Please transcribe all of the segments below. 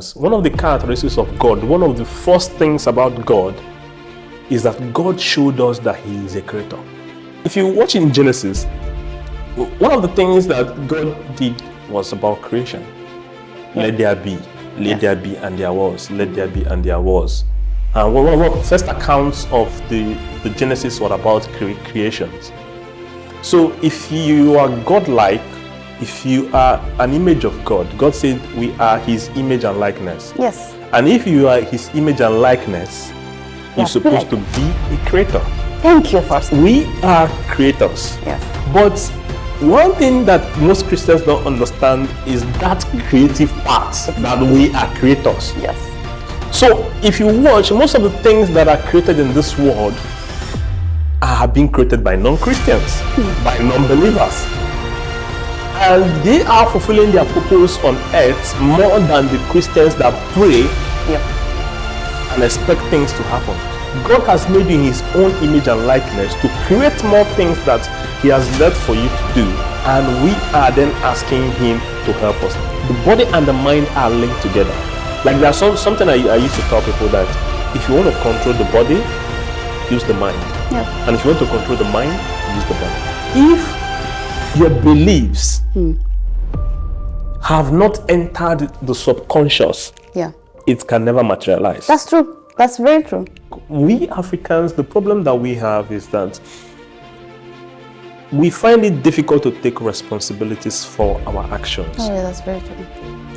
Christians, one of the characteristics of God, one of the first things about God is that God showed us that He is a creator. If you watch in Genesis, one of the things that God did was about creation. Let there be, let there be, and there was. Let there be, and there was. And one of the first accounts of the Genesis were about creations. So if you are God-like, if you are an image of God, God said we are His image and likeness. Yes. And if you are His image and likeness, you're supposed to be a creator. Thank you for saying. We are creators. Yes. But one thing that most Christians don't understand is that creative part, that we are creators. Yes. So if you watch, most of the things that are created in this world are being created by non-Christians, by non-believers. And they are fulfilling their purpose on earth more than the Christians that pray and expect things to happen. God has made you in His own image and likeness to create more things that He has left for you to do, and we are then asking Him to help us. The body and the mind are linked together. Like there's something I used to tell people that if you want to control the body, use the mind. And if you want to control the mind, use the body. If your beliefs have not entered the subconscious, it can never materialize. That's true. That's very true. We Africans, the problem that we have is that we find it difficult to take responsibilities for our actions. Oh, yeah, that's very true.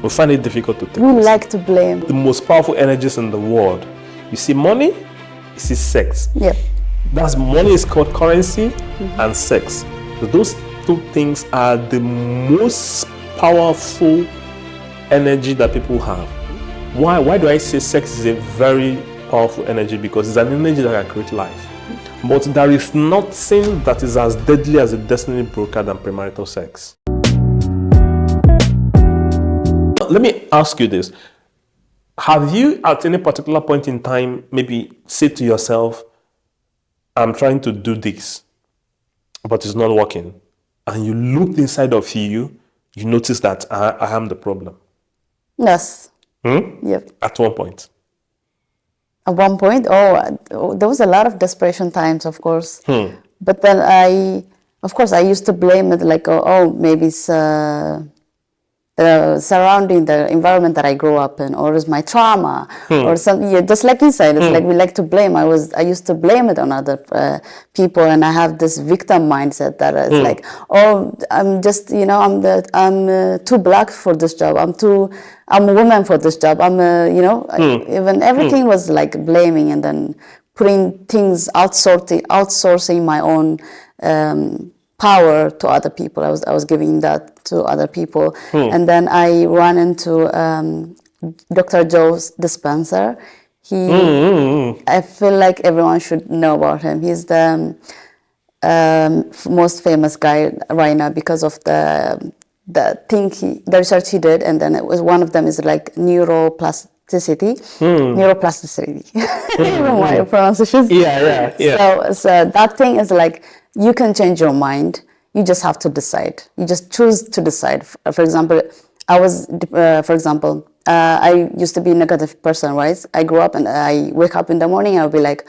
We find it difficult to take We like to blame. The most powerful energies in the world. You see money, you see sex. That's money is called currency and sex. So those two things are the most powerful energy that people have. Why do I say sex is a very powerful energy? Because it's an energy that can create life. But there is nothing that is as deadly as a destiny broker than premarital sex. Let me ask you this. Have you at any particular point in time maybe said to yourself, I'm trying to do this, but it's not working? And you looked inside of you notice that I am the problem? Yes. Yep. At one point. At one point, there was a lot of desperation times, of course. But then I used to blame it like, maybe it's the surrounding, the environment that I grew up in, or it's my trauma, or something. Just like you said, it's like we like to blame. I used to blame it on other people, and I have this victim mindset that is like, I'm just, I'm too black for this job. I'm a woman for this job. Even everything was like blaming, and then putting things, outsourcing my own power to other people. I was giving that to other people. And then I ran into Dr. Joe Dispenza. I feel like everyone should know about him. He's the most famous guy right now because of the research he did, and then it was one of them is like neuroplasticity. Even my pronunciation. So that thing is like, you can change your mind. You just have to decide. You just choose to decide. For example, I used to be a negative person, right? I grew up and I wake up in the morning, I'll be like,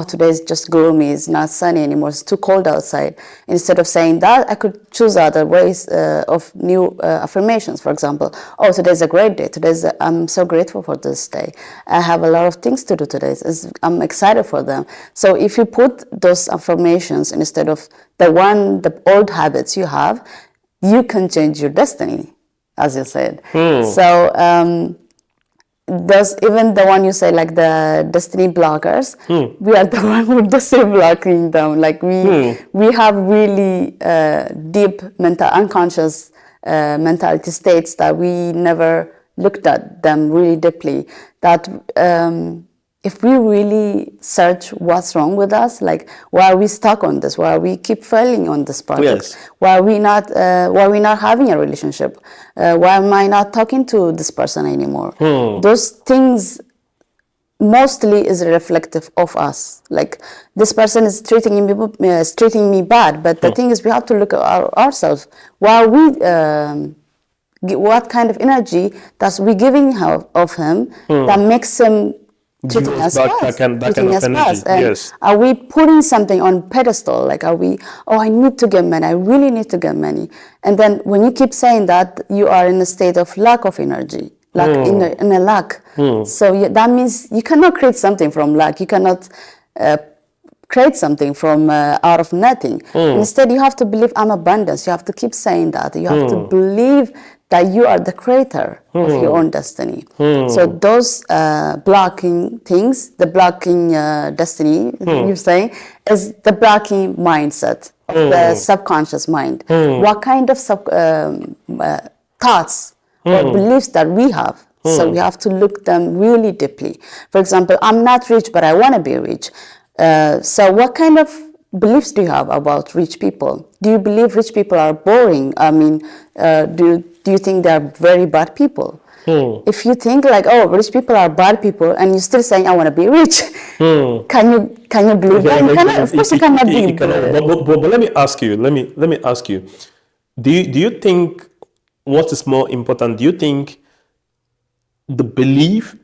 today's just gloomy, it's not sunny anymore, it's too cold outside. Instead of saying that, I could choose other ways of new affirmations. For example, today's a great day. I'm so grateful for this day. I have a lot of things to do today. I'm excited for them. So if you put those affirmations instead of the old habits you have, you can change your destiny, as you said. So there's even the one you say, like the destiny blockers, we are the one who destiny blocking them. Like we have really deep unconscious mentality states that we never looked at them really deeply. That if we really search what's wrong with us, like why are we stuck on this? Why are we keep failing on this project? Why are we not having a relationship? Why am I not talking to this person anymore? Those things mostly is reflective of us. Like this person is treating me bad, but the thing is we have to look at ourselves. Why are we what kind of energy that we're giving of him that makes him treating us that bad, kind of treating us energy, bad. And yes. are we putting something on pedestal? Like, are we, oh, I need to get money, I really need to get money. And then when you keep saying that, you are in a state of lack of energy, in a lack. So that means you cannot create something from lack. You cannot create something from out of nothing. Instead, you have to believe I'm abundance. You have to keep saying that. You have to believe that you are the creator of your own destiny. So those blocking things, the blocking destiny, you're saying, is the blocking mindset of the subconscious mind. What kind of thoughts or beliefs that we have? So we have to look them really deeply. For example, I'm not rich, but I want to be rich. So what kind of beliefs do you have about rich people? Do you believe rich people are boring? I mean, do you think they're very bad people? If you think like, oh, rich people are bad people, and you're still saying, I want to be rich, can you believe that? You cannot, of course you cannot be. But let me ask you. Let me ask you. Do you think what is more important? Do you think the belief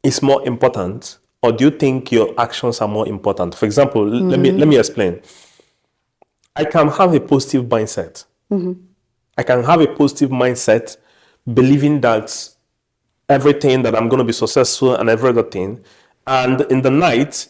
is more important, or do you think your actions are more important? For example, let me explain. I can have a positive mindset. I can have a positive mindset, believing that everything that I'm going to be successful and everything. And in the night,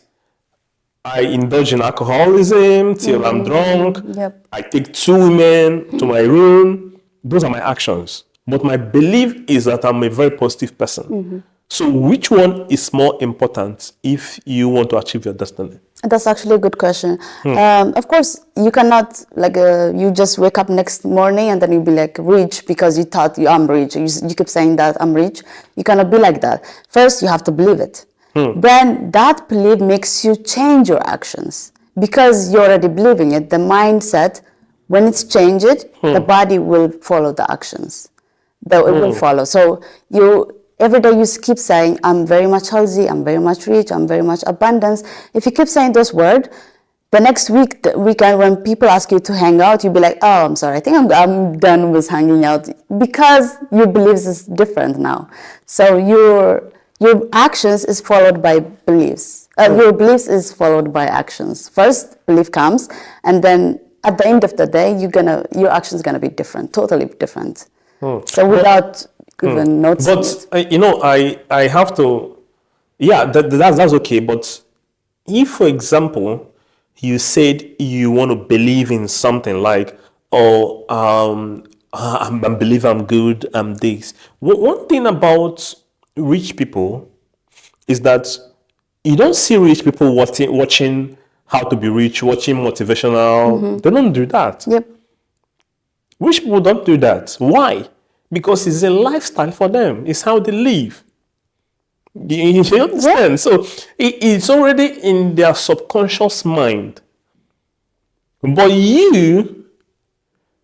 I indulge in alcoholism till I'm drunk. Yep. I take 2 women to my room. Those are my actions. But my belief is that I'm a very positive person. So which one is more important if you want to achieve your destiny? That's actually a good question. Of course, you cannot, like, you just wake up next morning and then you'll be like rich because you thought I'm rich. You keep saying that I'm rich. You cannot be like that. First, you have to believe it. Then that belief makes you change your actions because you're already believing it. The mindset, when it's changed, the body will follow the actions. It will follow. So every day you keep saying, I'm very much healthy, I'm very much rich, I'm very much abundance. If you keep saying those words, the next weekend when people ask you to hang out, you'll be like, oh, I'm sorry, I think I'm done with hanging out, because your beliefs is different now. So your actions is followed by beliefs. Your beliefs is followed by actions. First, belief comes, and then at the end of the day, your actions gonna be different, totally different. So without even noticing But I have to, that's okay. But if, for example, you said you want to believe in something like, oh, I believe I'm good, I'm this. One thing about rich people is that you don't see rich people watching how to be rich, watching motivational. They don't do that. Yep. Rich people don't do that. Why? Because it's a lifestyle for them. It's how they live. You understand? So it's already in their subconscious mind. But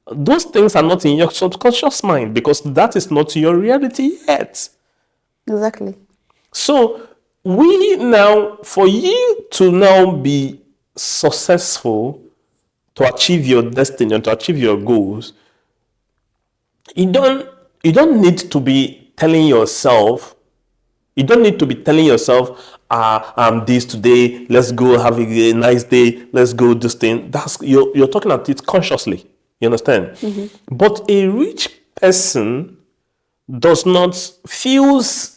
those things are not in your subconscious mind because that is not your reality yet. Exactly. So for you to now be successful, to achieve your destiny and to achieve your goals, you don't need to be telling yourself, I'm this today, let's go have a nice day, let's go this thing. You're talking about it consciously. You understand? But a rich person does not feels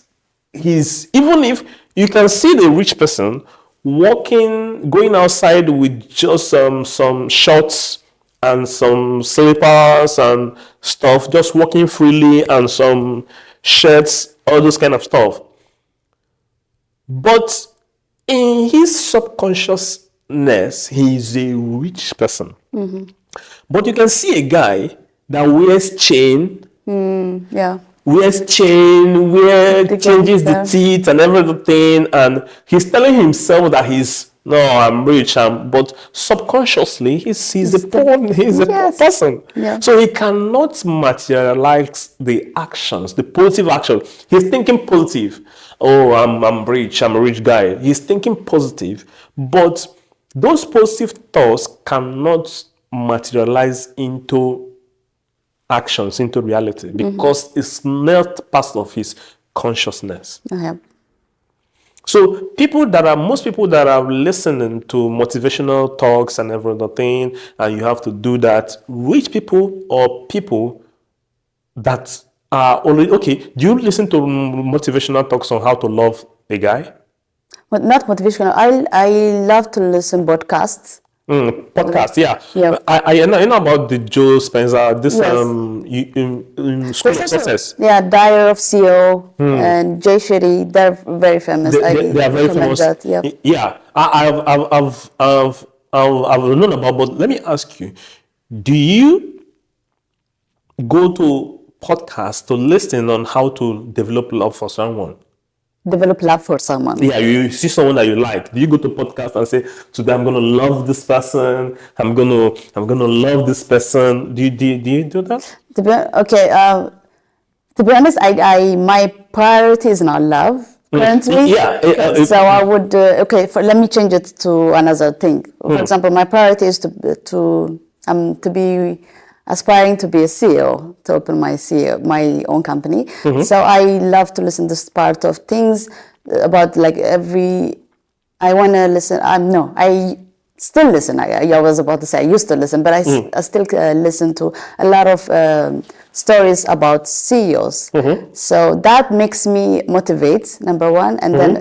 even if you can see the rich person going outside with just some shorts and some slippers and stuff, just walking freely, and some shirts, all those kind of stuff. But in his subconsciousness, he is a rich person. But you can see a guy that wears chain, changes the teeth and everything, and he's telling himself that I'm rich, but subconsciously he's a poor person. So he cannot materialize the actions, the positive action. He's thinking positive. Oh, I'm rich, I'm a rich guy. He's thinking positive, but those positive thoughts cannot materialize into actions into reality because it's not part of his consciousness. Yeah. So most people that are listening to motivational talks and everything, and you have to do that, rich people or people that are only, okay, do you listen to motivational talks on how to love a guy? But not motivational. I love to listen podcasts. Podcast, yeah. Yeah. I know about the Joe Spencer, this Yes. School of Success. Yeah, Dyer of CEO and Jay Shetty. They're very famous. They are very recommend famous. That. Yeah. Yeah, I've known about, but let me ask you: do you go to podcasts to listen on how to develop love for someone? Develop love for someone. Yeah, you see someone that you like. Do you go to podcast and say, "Today I'm gonna love this person. I'm gonna love this person." Do you do that? To be honest, I my priority is not love currently. Yeah, so I would let me change it to another thing. For example, my priority is to be aspiring to be a CEO, to open my own company. So I love to listen to this part of things about like I want to listen. I still listen. I was about to say I used to listen, but I still listen to a lot of stories about CEOs. So that makes me motivate, number one, and then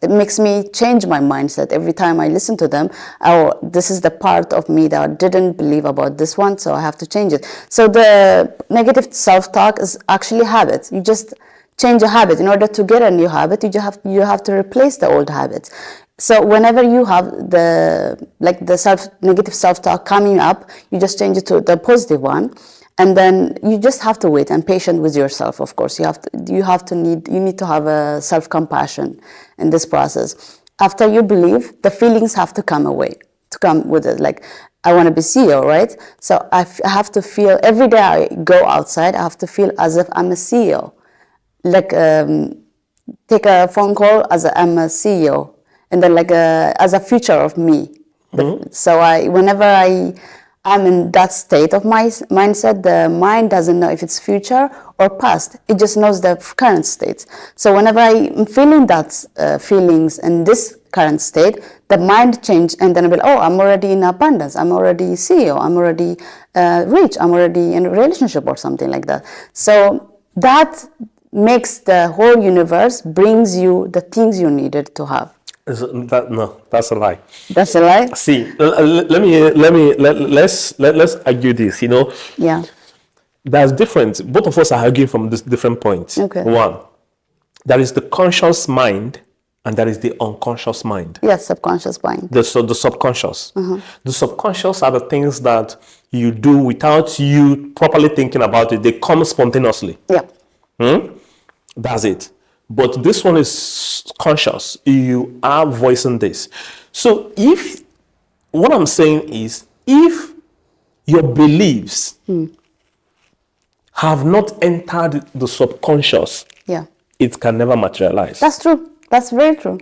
it makes me change my mindset every time I listen to them. Oh, this is the part of me that I didn't believe about this one, so I have to change it. So the negative self-talk is actually a habit. You just change a habit. In order to get a new habit, you have to replace the old habits. So whenever you have the negative self-talk coming up, you just change it to the positive one, and then you just have to wait and patient with yourself. Of course, you need to have a self-compassion in this process. After you believe, the feelings have to come with it. Like, I want to be CEO, right? So I have to feel every day I go outside. I have to feel as if I'm a CEO. Like take a phone call as I'm a CEO. And then as a future of me. So whenever I'm in that state of my mindset, the mind doesn't know if it's future or past. It just knows the current state. So whenever I'm feeling that feelings in this current state, the mind change, and then I'll be like, oh, I'm already in abundance. I'm already CEO. I'm already rich. I'm already in a relationship or something like that. So that makes the whole universe brings you the things you needed to have. No, that's a lie. That's a lie? See, let's argue this, Yeah. There's different, both of us are arguing from this different points. Okay. One, there is the conscious mind and there is the unconscious mind. Yes, subconscious mind. The subconscious. The subconscious are the things that you do without you properly thinking about it. They come spontaneously. Yeah. That's it. But this one is conscious. You are voicing this. So what I'm saying is, if your beliefs have not entered the subconscious, Yeah. it can never materialize. That's true. That's very true.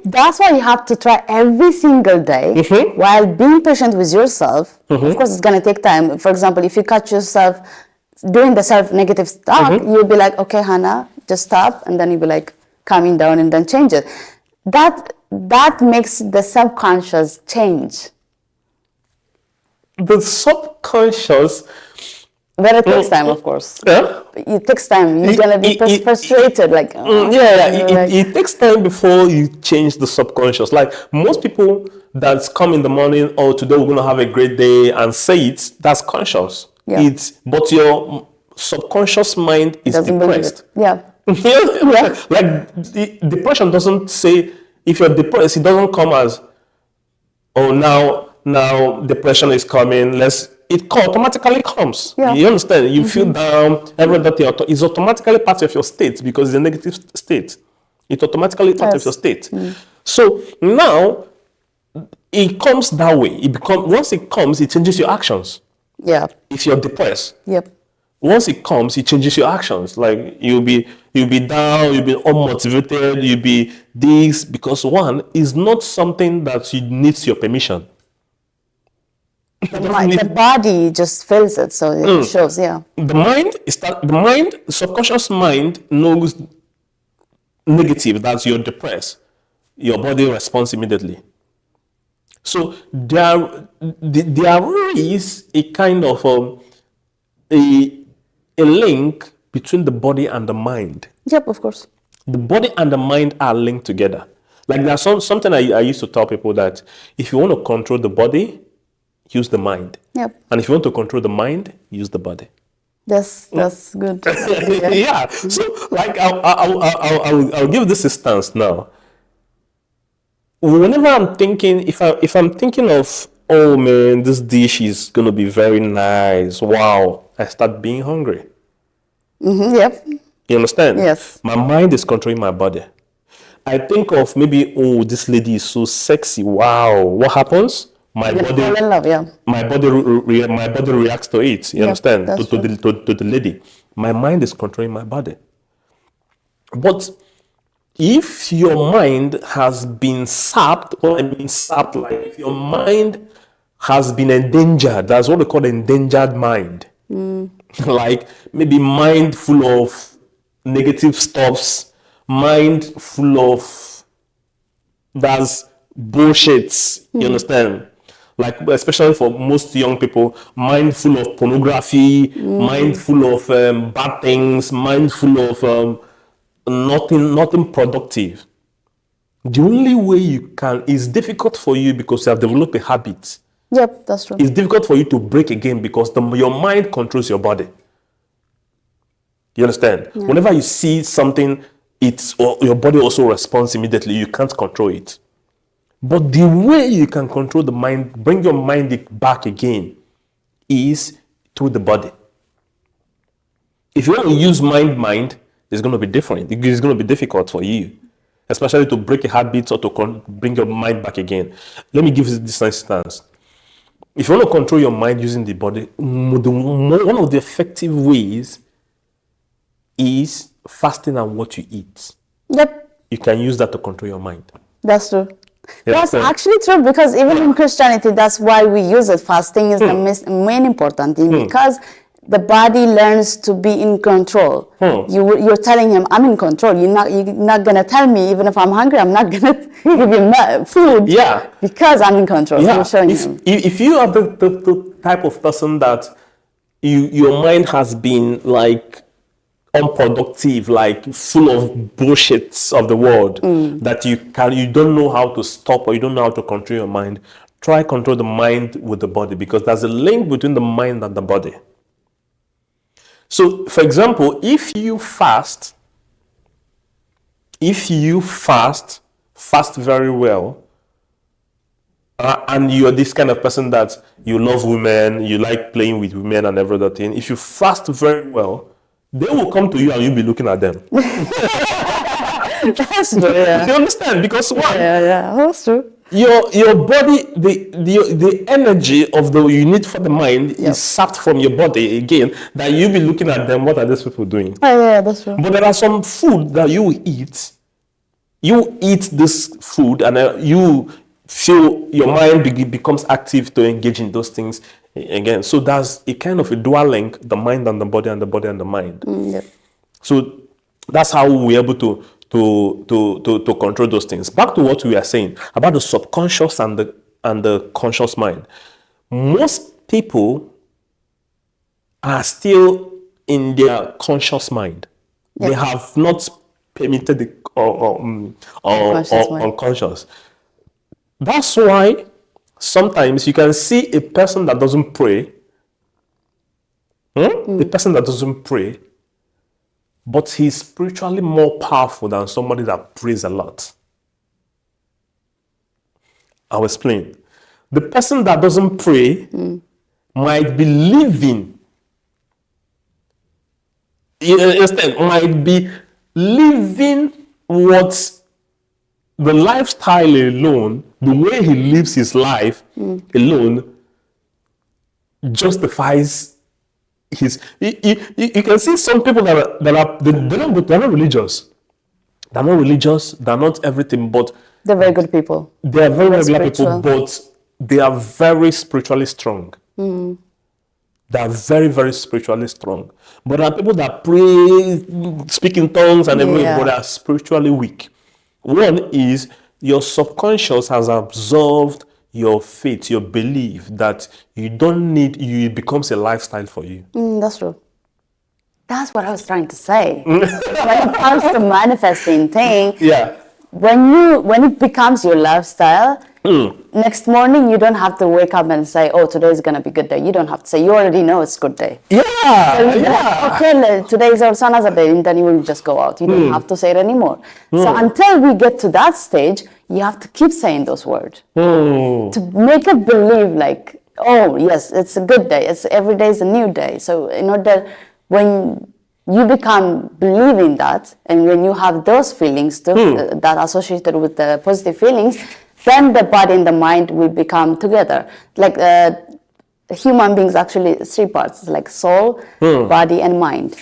That's why you have to try every single day while being patient with yourself. Of course, it's going to take time. For example, if you catch yourself doing the self-negative talk, you'll be like, okay, Hannah, just stop, and then you'll be like calming down and then change it. That makes the subconscious change. The subconscious, but it takes time, of course. yeah, It takes time. You're gonna be frustrated, it takes time before you change the subconscious. Like most people that come in the morning, oh, today we're gonna have a great day, and say it, that's conscious. Yeah. But your subconscious mind is Doesn't believe depressed. it. Yeah. Yeah. Like depression doesn't say, if you're depressed, it doesn't come as, oh, now depression is coming, it automatically comes. Yeah. You understand? You feel down, everything is automatically part of your state because it's a negative state. It's automatically part of your state. So now it comes that way. Once it comes, it changes your actions. Yeah. If you're depressed, Yep. once it comes, it changes your actions. Like you'll be down, you'll be unmotivated, you'll be this, because one is not something that you needs your permission. The body just feels it, so it shows. Yeah. The mind, subconscious mind knows negative. That's you're depressed. Your body responds immediately. So there is a kind of a link between the body and the mind. Yep, of course. The body and the mind are linked together. Like there's something I used to tell people that if you want to control the body, use the mind. Yep. And if you want to control the mind, use the body. That's good. Yeah. So like I'll give this a stance now. Whenever I'm thinking, if I'm thinking of, oh man, this dish is gonna be very nice, wow, I start being hungry. Yep. You understand? Yes. My mind is controlling my body. I think of maybe, oh, this lady is so sexy, wow. What happens? My body fall in love, yeah. My body reacts to it. You understand? that's To the lady. My mind is controlling my body. But if your mind has been sapped, like if your mind has been endangered, that's what we call endangered mind. Like maybe mind full of negative stuffs, mind full of that's bullshits. You understand? Like especially for most young people, mind full of pornography, mind full of bad things, mind full of nothing productive. The only way you can is difficult for you because you have developed a habit. Yep, that's true. It's difficult for you to break again because your mind controls your body. You understand? Yeah. Whenever you see something, your body also responds immediately. You can't control it. But the way you can control the mind, bring your mind back again, is through the body. If you want to use mind, it's going to be different. It's going to be difficult for you, especially to break a habit or to bring your mind back again. Let me give you this instance. If you want to control your mind using the body, one of the effective ways is fasting and what you eat. Yep. You can use that to control your mind. That's true. Yeah, that's actually true because even in Christianity, that's why we use it. Fasting is the main important thing because the body learns to be in control. You're telling him, I'm in control. You're not going to tell me, even if I'm hungry, I'm not going to give you food. Yeah. Because I'm in control. Yeah. You're showing him. If you are the type of person that your mind has been like unproductive, like full of bullshits of the world, that you don't know how to stop or you don't know how to control your mind, try control the mind with the body because there's a link between the mind and the body. So, for example, if you fast very well, and you're this kind of person that you love women, you like playing with women and everything, if you fast very well, they will come to you and you'll be looking at them. That's true, yeah. You understand? Because one, yeah, that's true. Your body, the energy of you need for the mind is sapped from your body again, that you'll be looking at them, what are these people doing? Oh, yeah, that's true. But there are some food that you eat. You eat this food and you feel your mind becomes active to engage in those things again. So there's a kind of a dual link, the mind and the body and the body and the mind. So that's how we're able to control those things. Back to what we are saying about the subconscious and the conscious mind. Most people are still in their conscious mind. They have not permitted the unconscious. That's why sometimes you can see a person that doesn't pray, a person that doesn't pray, but he's spiritually more powerful than somebody that prays a lot. I'll explain. The person that doesn't pray might be living, might be living what the lifestyle alone, the way he lives his life alone, justifies his. You can see some people they're not religious. They're not religious. They're not everything, but they're very good people. They're very regular people, but they are very spiritually strong. They are very, very spiritually strong. But there are people that pray, speak in tongues, and everything, Yeah. but are spiritually weak. One is your subconscious has absorbed your faith, your belief that you don't need, it becomes a lifestyle for you. That's true. That's what I was trying to say. When it comes to manifesting things, Yeah. when it becomes your lifestyle, next morning you don't have to wake up and say, "Oh, today is gonna be a good day." You don't have to say. You already know it's a good day. Yeah. So you're like, okay, today is also another day, and then you will just go out. You don't have to say it anymore. So until we get to that stage, you have to keep saying those words to make it believe like, oh yes, it's a good day. It's every day is a new day. So in order, when you become believing that, and when you have those feelings too, that associated with the positive feelings, then the body and the mind will become together. Like human beings, actually, 3 parts, like soul, body, and mind.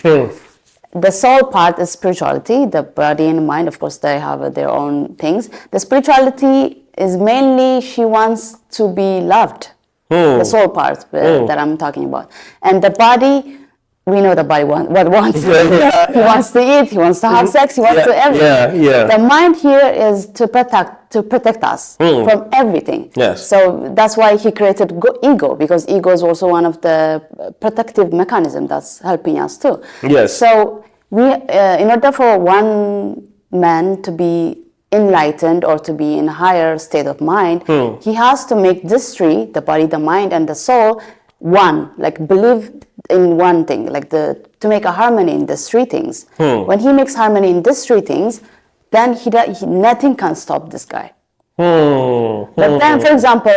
The soul part is spirituality. The body and mind, of course, they have their own things. The spirituality is mainly she wants to be loved. The soul part that I'm talking about. And the body, we know the body what wants. He wants to eat, he wants to have sex, he wants to everything. The mind here is to protect us from everything. Yes. So that's why he created ego, because ego is also one of the protective mechanism that's helping us too. Yes. So we, in order for one man to be enlightened or to be in a higher state of mind, he has to make these 3, the body, the mind, and the soul, one, like believe in one thing, like to make a harmony in these 3 things. When he makes harmony in these 3 things, then nothing can stop this guy. But then, for example,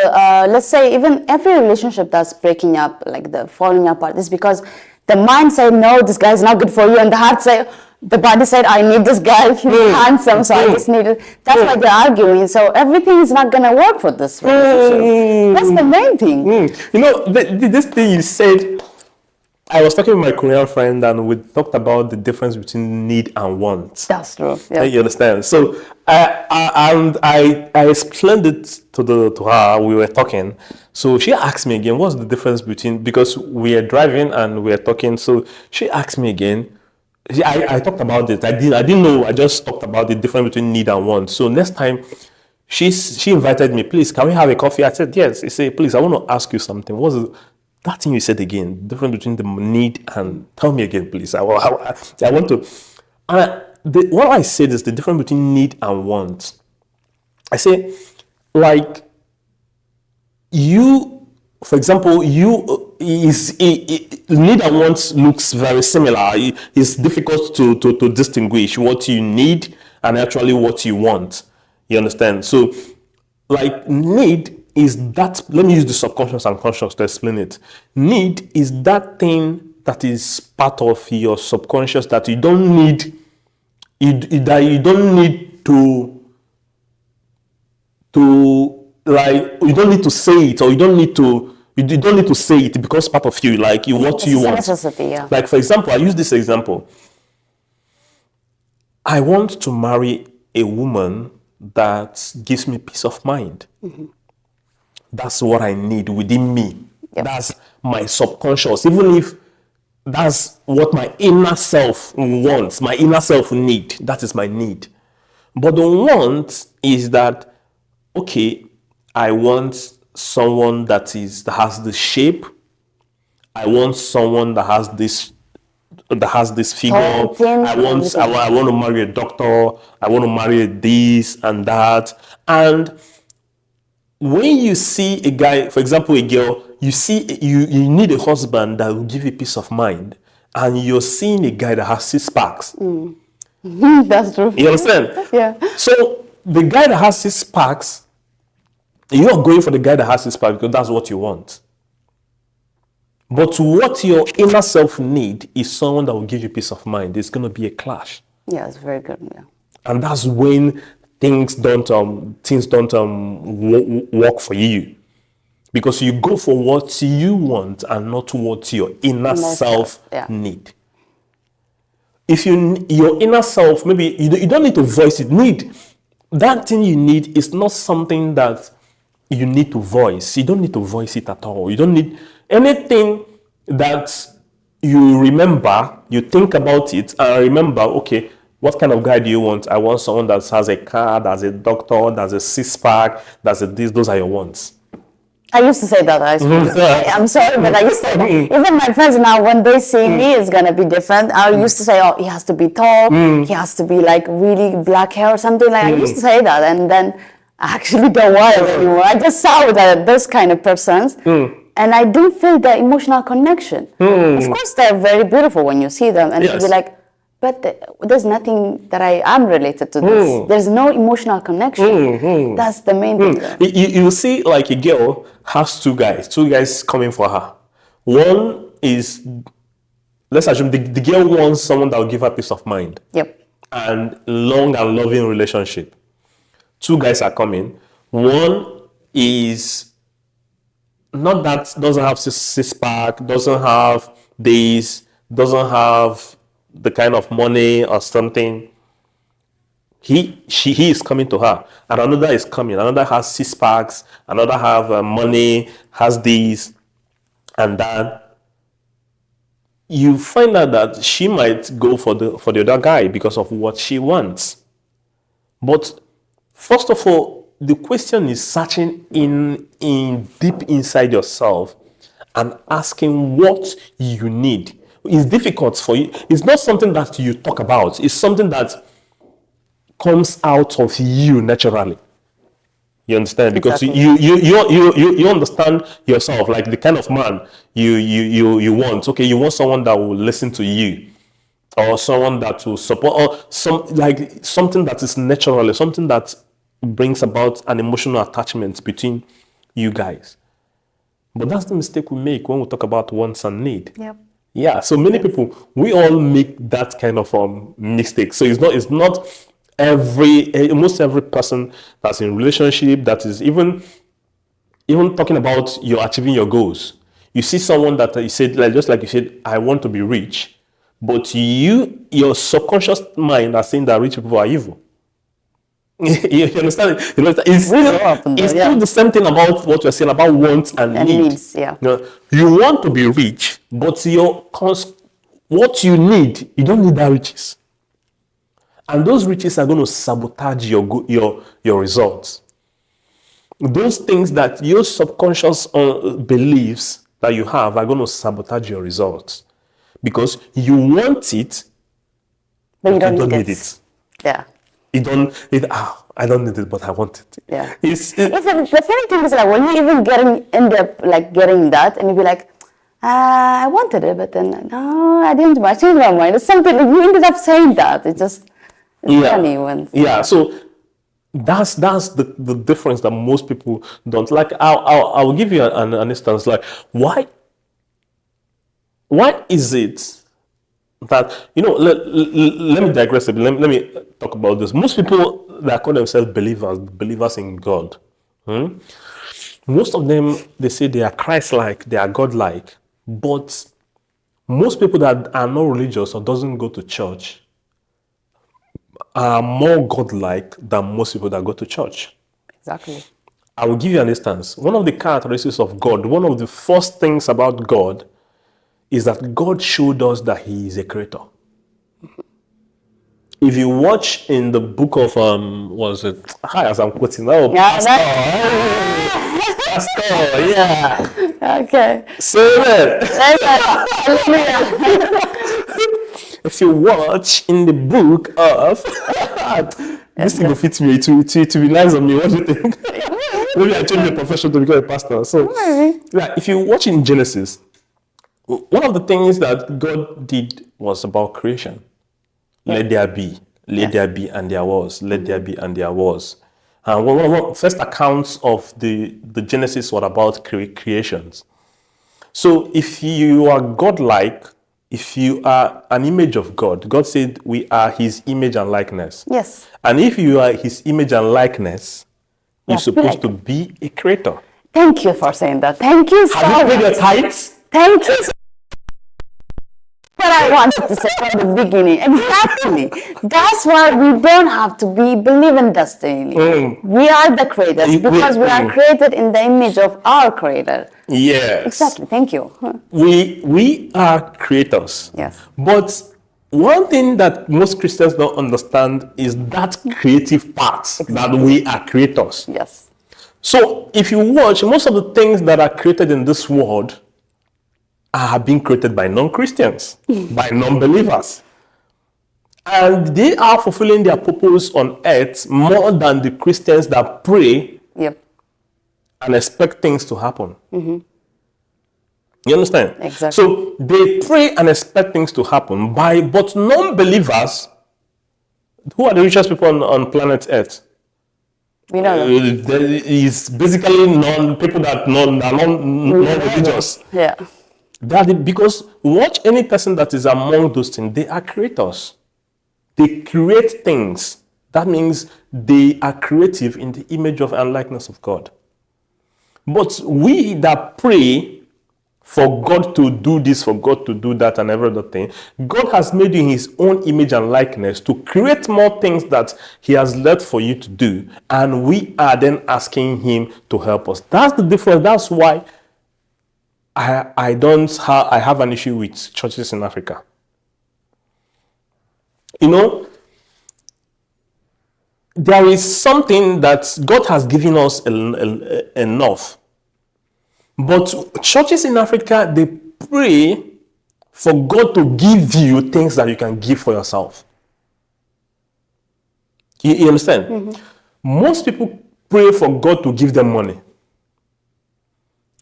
let's say even every relationship that's breaking up, like the falling apart, is because the mind said, no, this guy is not good for you, and the heart said, the body said, I need this guy, he's handsome, so I just need it. That's why they're arguing. So everything is not going to work for this relationship. That's the main thing. You know, this thing you said, I was talking with my Korean friend, and we talked about the difference between need and want. That's true. Yeah. You understand? So I explained it to her. We were talking. So she asked me again, what's the difference between, because we are driving and we are talking. So she asked me again. I talked about it. I didn't know. I just talked about the difference between need and want. So next time, she invited me. Please, can we have a coffee? I said yes. She said, please, I want to ask you something. What's that thing you said again? The difference between the need and, tell me again, please. I want to. What I said is the difference between need and want. I say, like, you, for example, need and want looks very similar. It's difficult to distinguish what you need and actually what you want. You understand? So, like, need is that, let me use the subconscious and conscious to explain it. Need is that thing that is part of your subconscious that you don't need, that you don't need to like, you don't need to say it, or you don't need to say it because part of you, like what you want. Necessity, yeah. Like, for example, I use this example. I want to marry a woman that gives me peace of mind. That's what I need within me. Yep. That's my subconscious. Even if that's what my inner self wants, my inner self need, that is my need. But the want is that, okay, I want someone that has the shape. I want someone that has this figure. I want to marry a doctor. I want to marry this and that. And when you see a guy, for example, a girl, you need a husband that will give you peace of mind, and you're seeing a guy that has 6 packs. That's true. You understand? Yeah. So the guy that has 6 packs, you're going for the guy that has 6 packs because that's what you want. But what your inner self need is someone that will give you peace of mind. It's going to be a clash. Yeah, it's very good. Yeah. And that's when things don't work for you, because you go for what you want and not what your inner self need. If your inner self, maybe you don't need to voice it. That thing you need is not something that you need to voice. You don't need to voice it at all. You don't need anything that you remember, you think about it and remember, okay, what kind of guy do you want? I want someone that has a car, that's a doctor, that's a six-pack, that's a this. Those are your wants. I used to say that. I'm sorry, but I used to. Even my friends now, when they see me, it's gonna be different. I used to say, "Oh, he has to be tall. He has to be like really black hair or something." Like I used to say that, and then I actually don't want it anymore. I just saw that those kind of persons, and I didn't feel the emotional connection. Of course, they're very beautiful when you see them, and you'll be like, but there's nothing that I am related to this. There's no emotional connection. That's the main thing. You see, like a girl has two guys coming for her. One is, let's assume the girl wants someone that will give her peace of mind. Yep. And long and loving relationship. Two guys are coming. One is not that, doesn't have six-pack, doesn't have this, doesn't have the kind of money or something. He is coming to her, and another is coming. Another has six-packs, another have money, has this and that. You find out that she might go for the other guy because of what she wants. But first of all, the question is searching in deep inside yourself and asking what you need. It's difficult for you. It's not something that you talk about. It's something that comes out of you naturally. You understand? Because you understand yourself, like the kind of man you want. Okay, you want someone that will listen to you, or someone that will support, or something that is natural, something that brings about an emotional attachment between you guys. But that's the mistake we make when we talk about wants and need. Yep. Yeah. So many people, we all make that kind of mistake. So it's not almost every person that's in relationship, that is even talking about you achieving your goals. You see someone that you said, like, just like you said, I want to be rich, but your subconscious mind are saying that rich people are evil. You understand? It's still the same thing about what we're saying about wants and needs. Yeah. You want to be rich, but what you need, you don't need that riches. And those riches are going to sabotage your results. Those things that your subconscious beliefs that you have are going to sabotage your results. Because you want it, but you don't need it. Yeah. I don't need it, but I want it. Yeah. The funny thing is, like, when you even end up like getting that, and you be like, I wanted it, but then no, I didn't. I changed my mind. It's something you ended up saying that. It's just funny when. Yeah. So that's the difference that most people don't like. I'll give you an instance. Like, why is it that, let me digress a bit. Let me talk about this. Most people that call themselves believers in God, most of them, they say they are Christ-like, they are God-like, but most people that are not religious or doesn't go to church are more God-like than most people that go to church. Exactly. I will give you an instance. One of the characteristics of God, one of the first things about God, is that God showed us that He is a creator. If you watch in the book of as I'm quoting now, Pastor, yeah. Okay. Say that. If you watch in the book of this thing will fit me to be nice on me. What do you think? Maybe I change the profession to become a pastor. So, if you watch in Genesis, one of the things that God did was about creation. Let there be, there be, and there was. Let there be, and there was. And one of the first accounts of the Genesis were about creations. So if you are God-like, if you are an image of God, God said we are His image and likeness. Yes. And if you are His image and likeness, you're supposed to be a creator. Thank you for saying that. Thank you so much. Have you paid your tithes? Thank you. what I wanted to say from the beginning. Exactly. That's why we don't have to believe in destiny. We are the creators because we are created in the image of our creator. Yes. Exactly. Thank you. We are creators. Yes. But one thing that most Christians don't understand is that creative part, that we are creators. Yes. So if you watch, most of the things that are created in this world are being created by non-Christians, by non-believers. And they are fulfilling their purpose on earth more than the Christians that pray and expect things to happen. You understand? Exactly. So they pray and expect things to happen but non-believers, who are the richest people on planet Earth? We don't know. There is basically people that are non-religious. Yeah. Because watch any person that is among those things, they are creators. They create things. That means they are creative in the image of and likeness of God. But we that pray for God to do this, for God to do that, and every other thing, God has made you in his own image and likeness to create more things that he has left for you to do. And we are then asking him to help us. That's the difference. That's why I have an issue with churches in Africa. You know, there is something that God has given us enough. But churches in Africa, they pray for God to give you things that you can give for yourself. You understand? Most people pray for God to give them money.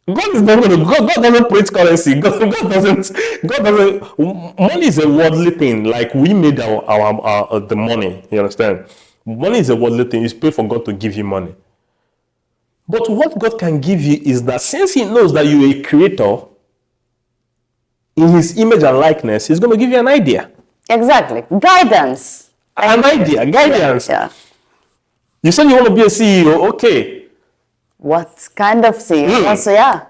God is not going to. God doesn't print currency. God doesn't. Money is a worldly thing. Like we made our the money. You understand? Money is a worldly thing. You pray for God to give you money. But what God can give you is that since he knows that you're a creator in his image and likeness, he's going to give you an idea. Exactly. Guidance. Guidance. Yeah. You said you want to be a CEO. Okay. What kind of CEO? So yeah.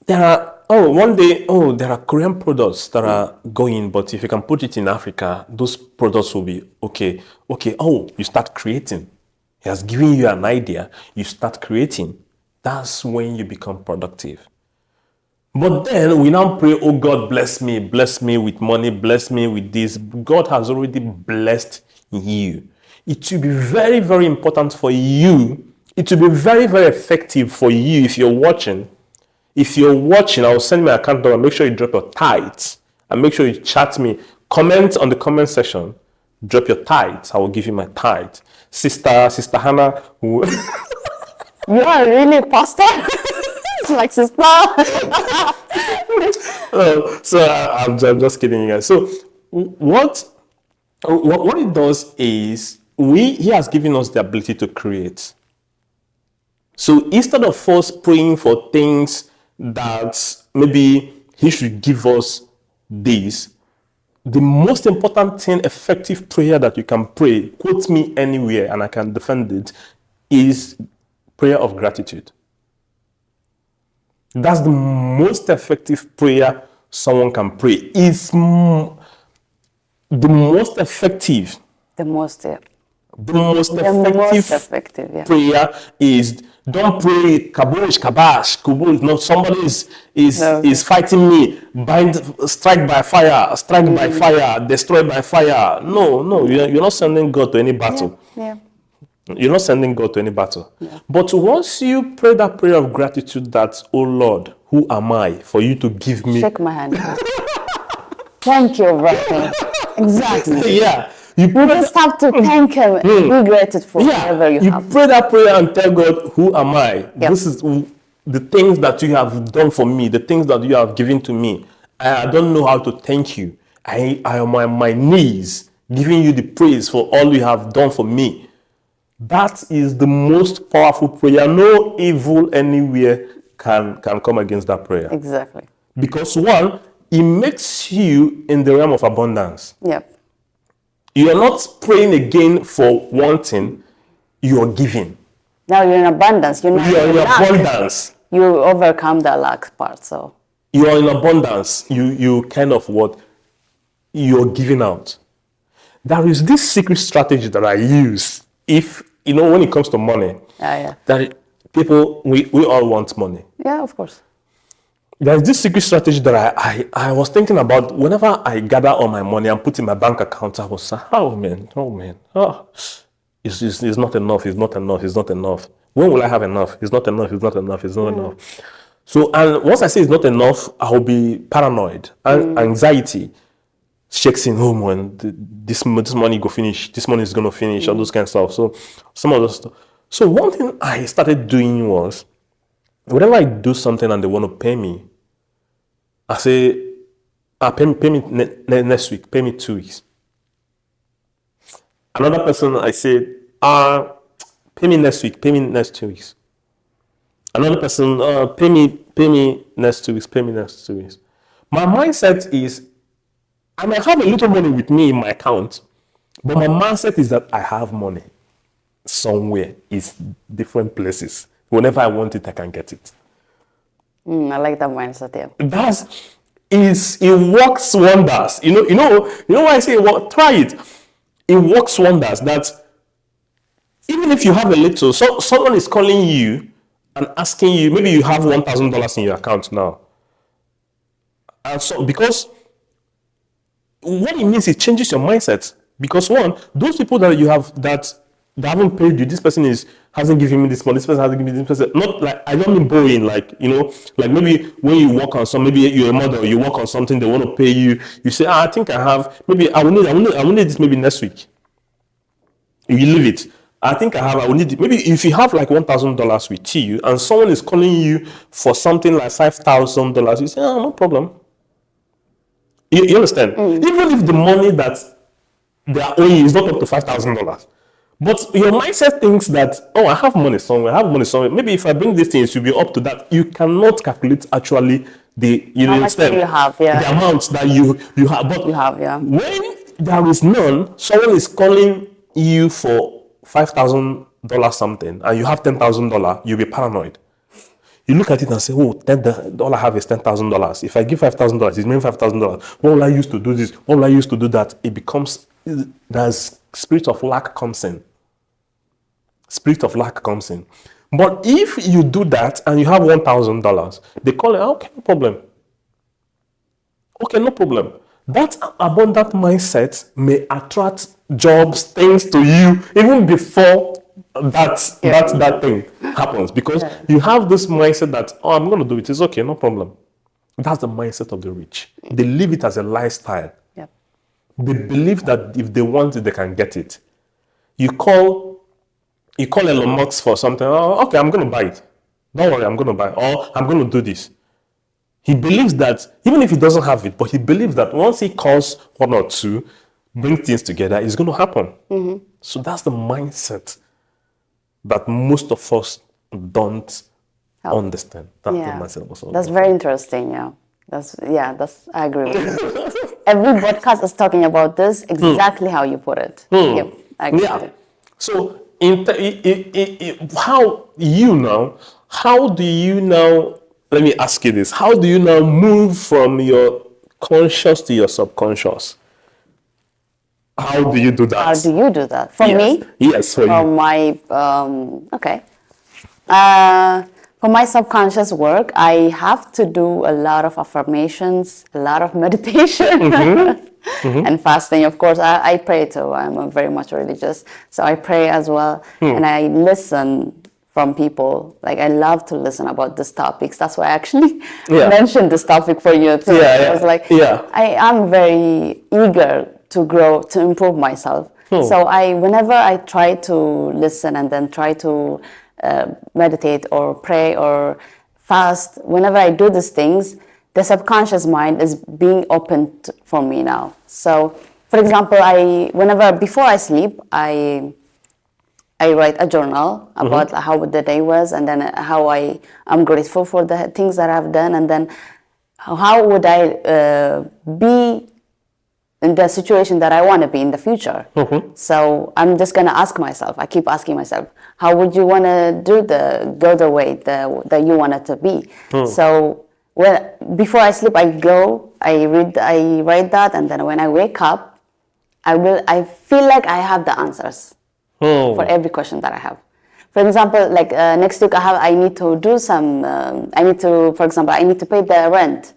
There are, there are Korean products that are going, but if you can put it in Africa, those products will be okay. You start creating. He has given you an idea, you start creating. That's when you become productive. But then we now pray, oh God, bless me with money, bless me with this. God has already blessed you. It will be very, very important for you. It will be very, very effective for you if you're watching. If you're watching, I'll send my account number. Make sure you drop your tithes. And make sure you chat me. Comment on the comment section. Drop your tithes. I will give you my tithe. Sister Hannah, who you are really pastor. It's like sister. I'm just kidding you guys. So what it does is he has given us the ability to create. So instead of us praying for things that maybe he should give us this, the most important thing, effective prayer that you can pray, quote me anywhere and I can defend it, is prayer of gratitude. That's the most effective prayer someone can pray. It's the most effective. The most effective prayer is, don't pray kabosh, kabash, kubush. No, somebody is fighting me. Strike by fire, by fire, destroy by fire. No, you're not sending God to any battle. Yeah. You're not sending God to any battle. Yeah. But once you pray that prayer of gratitude, that, oh Lord, who am I for you to give me? Shake my hand. Thank you, brother. Exactly. Yeah. You just have to thank him and be grateful for whatever you have. You pray that prayer and tell God, who am I? Yep. This is the things that you have done for me, the things that you have given to me. I don't know how to thank you. I am on my knees giving you the praise for all you have done for me. That is the most powerful prayer. No evil anywhere can come against that prayer. Exactly. Because one, it makes you in the realm of abundance. Yep. You are not praying again for wanting, you are giving. Now you're in abundance. You're not in abundance. You overcome the lack part. So you are in abundance. You kind of what? you're giving out. There is this secret strategy that I use if, when it comes to money, that people, we all want money. Yeah, of course. There's this secret strategy that I was thinking about. Whenever I gather all my money and put in my bank account, I was like, oh man, it's not enough. When will I have enough? It's not enough. So, and once I say it's not enough, I'll be paranoid. And anxiety shakes in home when this money go finish, this money is going to finish, all those kind of stuff. So, some of those stuff. So, one thing I started doing was, whenever I do something and they want to pay me, I say, pay me next week, pay me 2 weeks. Another person, I say, pay me next week, pay me next 2 weeks. Another person, pay me next 2 weeks, pay me next 2 weeks. My mindset is, I might have a little money with me in my account, but my mindset is that I have money somewhere. It's different places. Whenever I want it, I can get it. I like that mindset, yeah. It works wonders. You know why I say, well, try it. It works wonders that even if you have a little, someone is calling you and asking you, maybe you have $1,000 in your account now. And so, because what it means, it changes your mindset. Because one, those people that you have that haven't paid you, this person hasn't given me this money, this person hasn't given me this person. Not like, I don't mean borrowing, like maybe when you work on maybe you're a mother, you work on something, they want to pay you, you say, I think I have, maybe I will need this maybe next week. You leave it. I think I will need it. Maybe if you have like $1,000 with you and someone is calling you for something like $5,000, you say, no problem. You understand? Even if the money that they are owing is not up to $5,000. But your mindset thinks that, I have money somewhere, Maybe if I bring these things, it will be up to that. You cannot calculate actually the amount that you have. But you have, yeah. When there is none, someone is calling you for $5,000 something, and you have $10,000, you'll be paranoid. You look at it and say, all I have is $10,000. If I give $5,000, it's mean $5,000. What will I use to do this? What will I use to do that? It becomes, there's spirit of lack comes in. But if you do that and you have $1,000, they call it, okay, no problem. That abundant mindset may attract jobs, things to you, even before that thing happens. Because you have this mindset that, I'm going to do it. It's okay, no problem. That's the mindset of the rich. They live it as a lifestyle. Yep. They believe that if they want it, they can get it. You call Elon Musk for something. Okay, I'm going to buy it. Don't worry, I'm going to buy it. Or I'm going to do this. He believes that, even if he doesn't have it, but he believes that once he calls one or two, bring things together, it's going to happen. Mm-hmm. So that's the mindset that most of us don't understand. That's the mindset also. That's very interesting, yeah. I agree with you. Every podcast is talking about this, exactly how you put it. Yep, I agree with you. So, how do you now, let me ask you this, how do you now move from your conscious to your subconscious? How do you do that? For me? Yes, for you. For my subconscious work, I have to do a lot of affirmations, a lot of meditation, and fasting. Of course, I pray too. I'm very much religious, so I pray as well, and I listen from people. Like, I love to listen about these topics. That's why I actually mentioned this topic for you too. I was like, I am very eager to grow, to improve myself. So whenever I try to listen and then try to meditate or pray or fast, whenever I do these things, the subconscious mind is being opened for me now. So, for example, before I sleep, I write a journal about how the day was, and then how I am grateful for the things that I've done, and then how would I be in the situation that I want to be in the future. So I'm just going to ask myself, I keep asking myself, how would you want to go the way that you want it to be? So when before I sleep, I write that, and then when I wake up, I feel like I have the answers for every question that I have. For example, like next week I need to do some. For example, I need to pay the rent.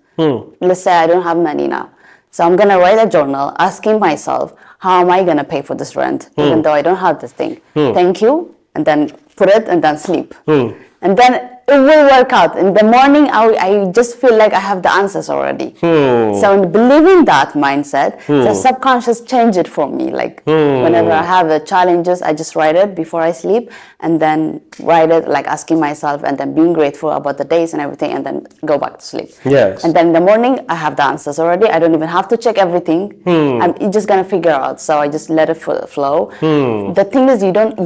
Let's say I don't have money now, so I'm gonna write a journal asking myself, how am I gonna pay for this rent, even though I don't have this thing? Thank you, and then put it, and then sleep, and then it will work out. In the morning, I just feel like I have the answers already. So in believing that mindset, the subconscious changed it for me. Like whenever I have the challenges, I just write it before I sleep, and then write it like asking myself, and then being grateful about the days and everything, and then go back to sleep. Yes. And then in the morning, I have the answers already. I don't even have to check everything. I'm just gonna figure out. So I just let it flow. The thing is, you don't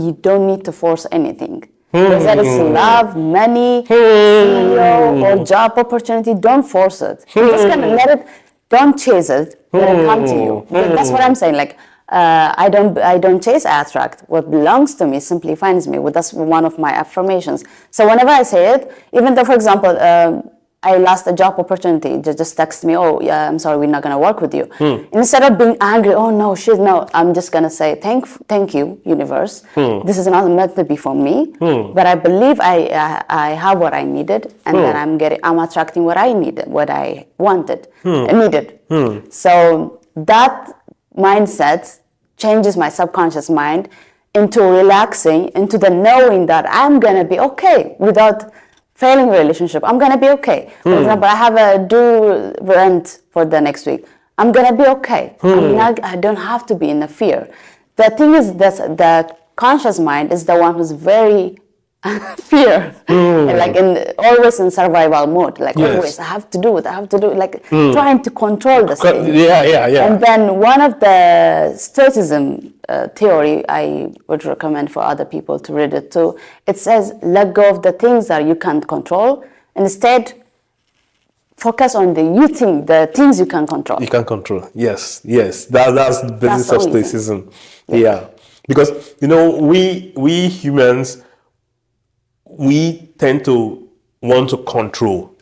need to force anything. Whether it's love, money, CEO, or job opportunity, don't force it. You're just gonna let it. Don't chase it. Let it come to you. That's what I'm saying. Like I don't chase, I attract. What belongs to me simply finds me. Well, that's one of my affirmations. So whenever I say it, even though, for example, I lost a job opportunity, just text me, oh yeah, I'm sorry, we're not gonna work with you. Instead of being angry, oh no, shit, no, I'm just gonna say thank you, universe. This is not meant to be for me, but I believe I have what I needed, and then I'm attracting what I needed, what I wanted, and needed. So that mindset changes my subconscious mind into relaxing, into the knowing that I'm gonna be okay without failing relationship. I'm gonna be okay. For example, I have a due rent for the next week. I'm gonna be okay. I don't have to be in a fear. The thing is that the conscious mind is the one who's very fear, like always in survival mode. Like always, I have to do it. Like trying to control the thing. Yeah. And then one of the Stoicism theory I would recommend for other people to read it too. It says, let go of the things that you can't control. Instead, focus on the things you can control. You can control. Yes. That's the basis of Stoicism. Yeah. Because we humans, we tend to want to control.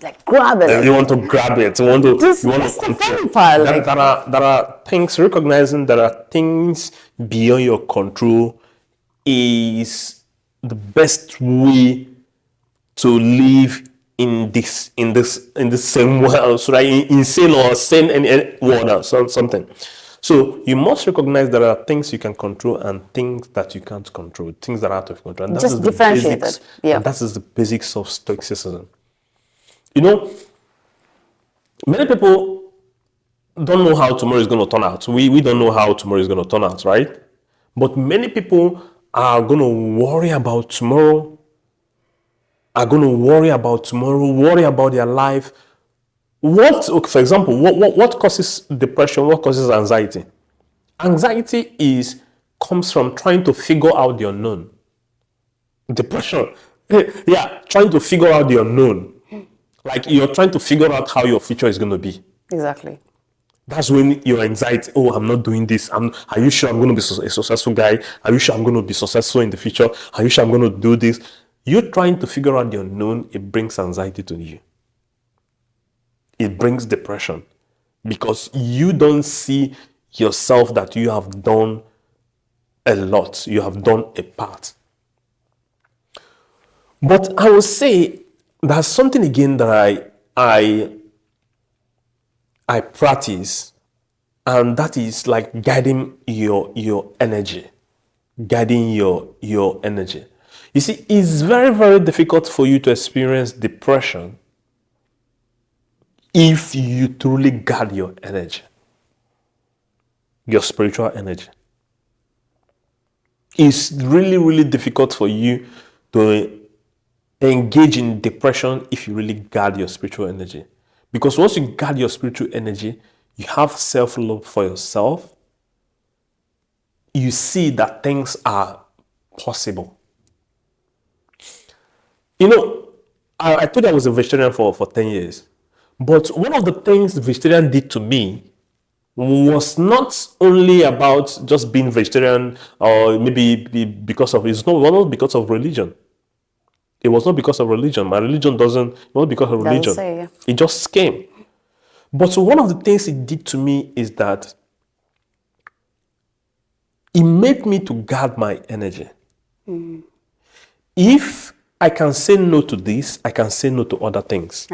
Like grab it. You want to grab it. You want to control. There are things, recognizing there are things beyond your control is the best way to live in this same world, so insane or sane any world or something. So you must recognize there are things you can control and things that you can't control, things that are out of control. And that just differentiate it. Yeah. And that is the basics of Stoicism. Many people don't know how tomorrow is going to turn out. We don't know how tomorrow is going to turn out, right? But many people are going to worry about tomorrow, worry about their life. For example, what causes depression? What causes anxiety? Anxiety comes from trying to figure out the unknown. Depression, trying to figure out the unknown. Like you're trying to figure out how your future is going to be. Exactly. That's when your anxiety, I'm not doing this. Are you sure I'm going to be a successful guy? Are you sure I'm going to be successful in the future? Are you sure I'm going to do this? You're trying to figure out the unknown. It brings anxiety to you. It brings depression because you don't see yourself that you have done a lot. You have done a part. But I will say there's something again that I practice, and that is like guiding your energy. Guiding your energy. You see, it's very, very difficult for you to experience depression if you truly guard your energy, your spiritual energy. It's really, really difficult for you to engage in depression if you really guard your spiritual energy. Because once you guard your spiritual energy, you have self-love for yourself. You see that things are possible. I told you I was a vegetarian for 10 years. But one of the things the vegetarian did to me was not only about just being vegetarian or maybe because of, it's not because of religion. It was not because of religion. My religion doesn't, it wasn't because of religion. say, yeah. It just came. But so one of the things it did to me is that it made me to guard my energy. If I can say no to this, I can say no to other things.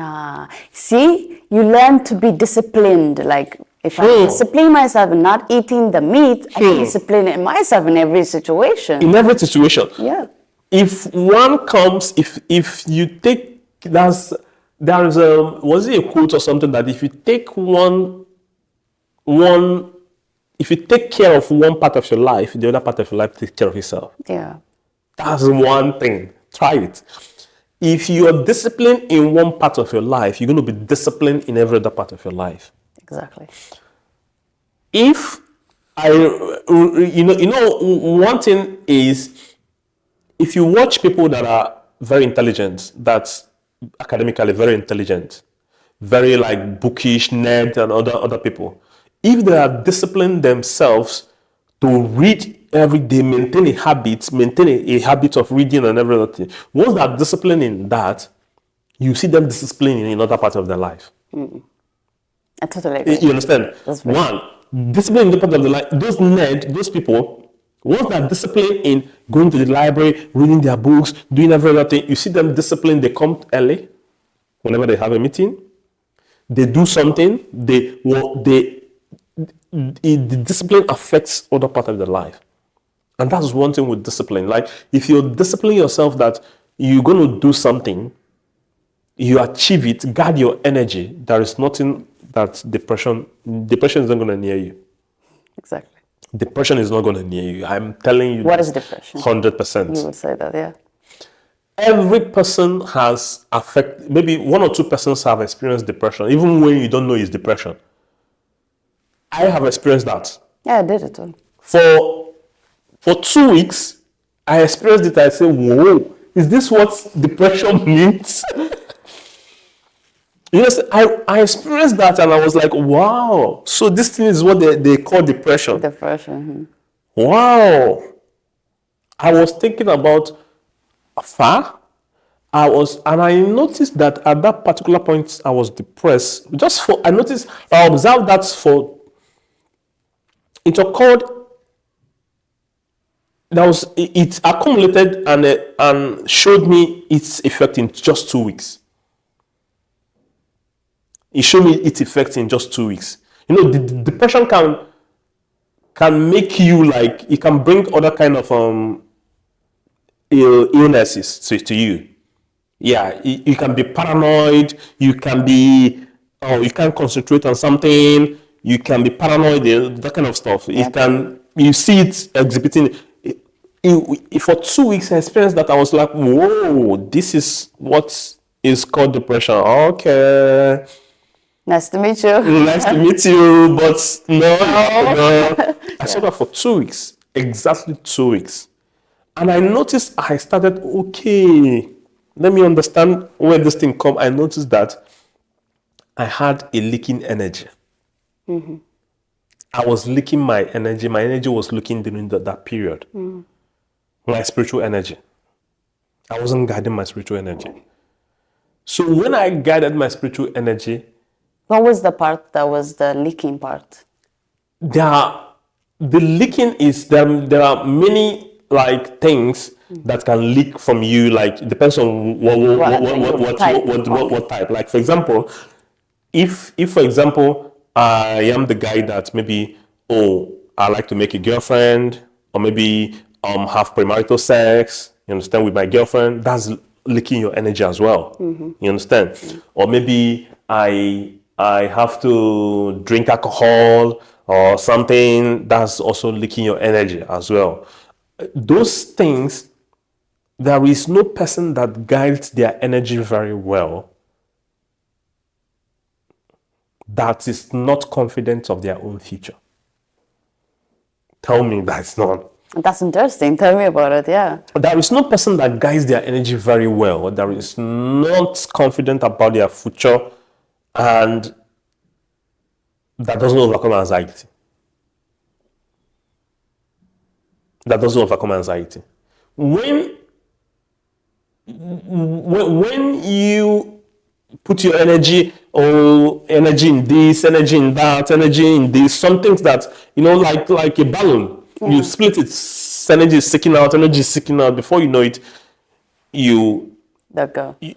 See, you learn to be disciplined. Like if I discipline myself in not eating the meat, I can discipline myself in every situation. In every situation. Yeah. If one comes, if you take, there's was it a quote or something that if you take if you take care of one part of your life, the other part of your life takes care of itself. Yeah. That's one thing. Try it. If you are disciplined in one part of your life, you're going to be disciplined in every other part of your life. Exactly. If one thing is, if you watch people that are very intelligent, that's academically very intelligent, very like bookish, nerd, and other people, if they are disciplined themselves to read every day, maintain a habit of reading and everything, once they are disciplined in that, you see them disciplined in other parts of their life. I totally agree. You understand? One, discipline in the part of the life. Those nerds, those people, once they're disciplined in going to the library, reading their books, doing every other thing, you see them disciplined. They come early whenever they have a meeting. They do something. The discipline affects other part of their life, and that's one thing with discipline. Like if you discipline yourself that you're going to do something, you achieve it, guard your energy. There is nothing that depression is not going to near you. Exactly. Depression is not going to near you. I'm telling you. What is depression? 100%. You would say that, yeah. Every person has maybe one or two persons have experienced depression, even when you don't know it's depression. I have experienced that. Yeah, I did it too. For 2 weeks, I experienced it. I said, whoa, is this what depression means? Yes, I experienced that and I was like, wow. So this thing is what they call depression. Depression. Wow. I was thinking about far. I noticed that at that particular point I was depressed. I observed that it occurred. It accumulated and showed me its effect in just 2 weeks. It showed me its effect in just 2 weeks. The depression can make you like, it can bring other kind of illnesses to you. Yeah, you can be paranoid. You can you can't concentrate on something. You can be paranoid. That kind of stuff. Yeah. You see it exhibiting. For 2 weeks, I experienced that. I was like, whoa, this is what is called depression. Okay. Nice to meet you. Nice to meet you, but no. I saw that for 2 weeks, exactly 2 weeks. And I noticed I started, okay, let me understand where this thing come. I noticed that I had a leaking energy. Mm-hmm. I was leaking my energy. My energy was leaking during that period. Mm. My spiritual energy. I wasn't guiding my spiritual energy. So when I guided my spiritual energy, what was the part that was the leaking part? The leaking is there are many like things that can leak from you. Like it depends on what type. Like for example, if for example I am the guy that maybe I like to make a girlfriend, or maybe have premarital sex. You understand, with my girlfriend, that's leaking your energy as well. Mm-hmm. You understand? Mm-hmm. Or maybe I have to drink alcohol or something, that's also leaking your energy as well. Those things, there is no person that guides their energy very well that is not confident of their own future. Tell me that's not. That's interesting. Tell me about it, yeah. There is no person that guides their energy very well, that is not confident about their future, and that doesn't overcome anxiety. When when you put your energy energy in this, energy in that, energy in this, some things that, like a balloon, you split it, energy is seeking out, energy is seeking out. Before you know it, you That go. you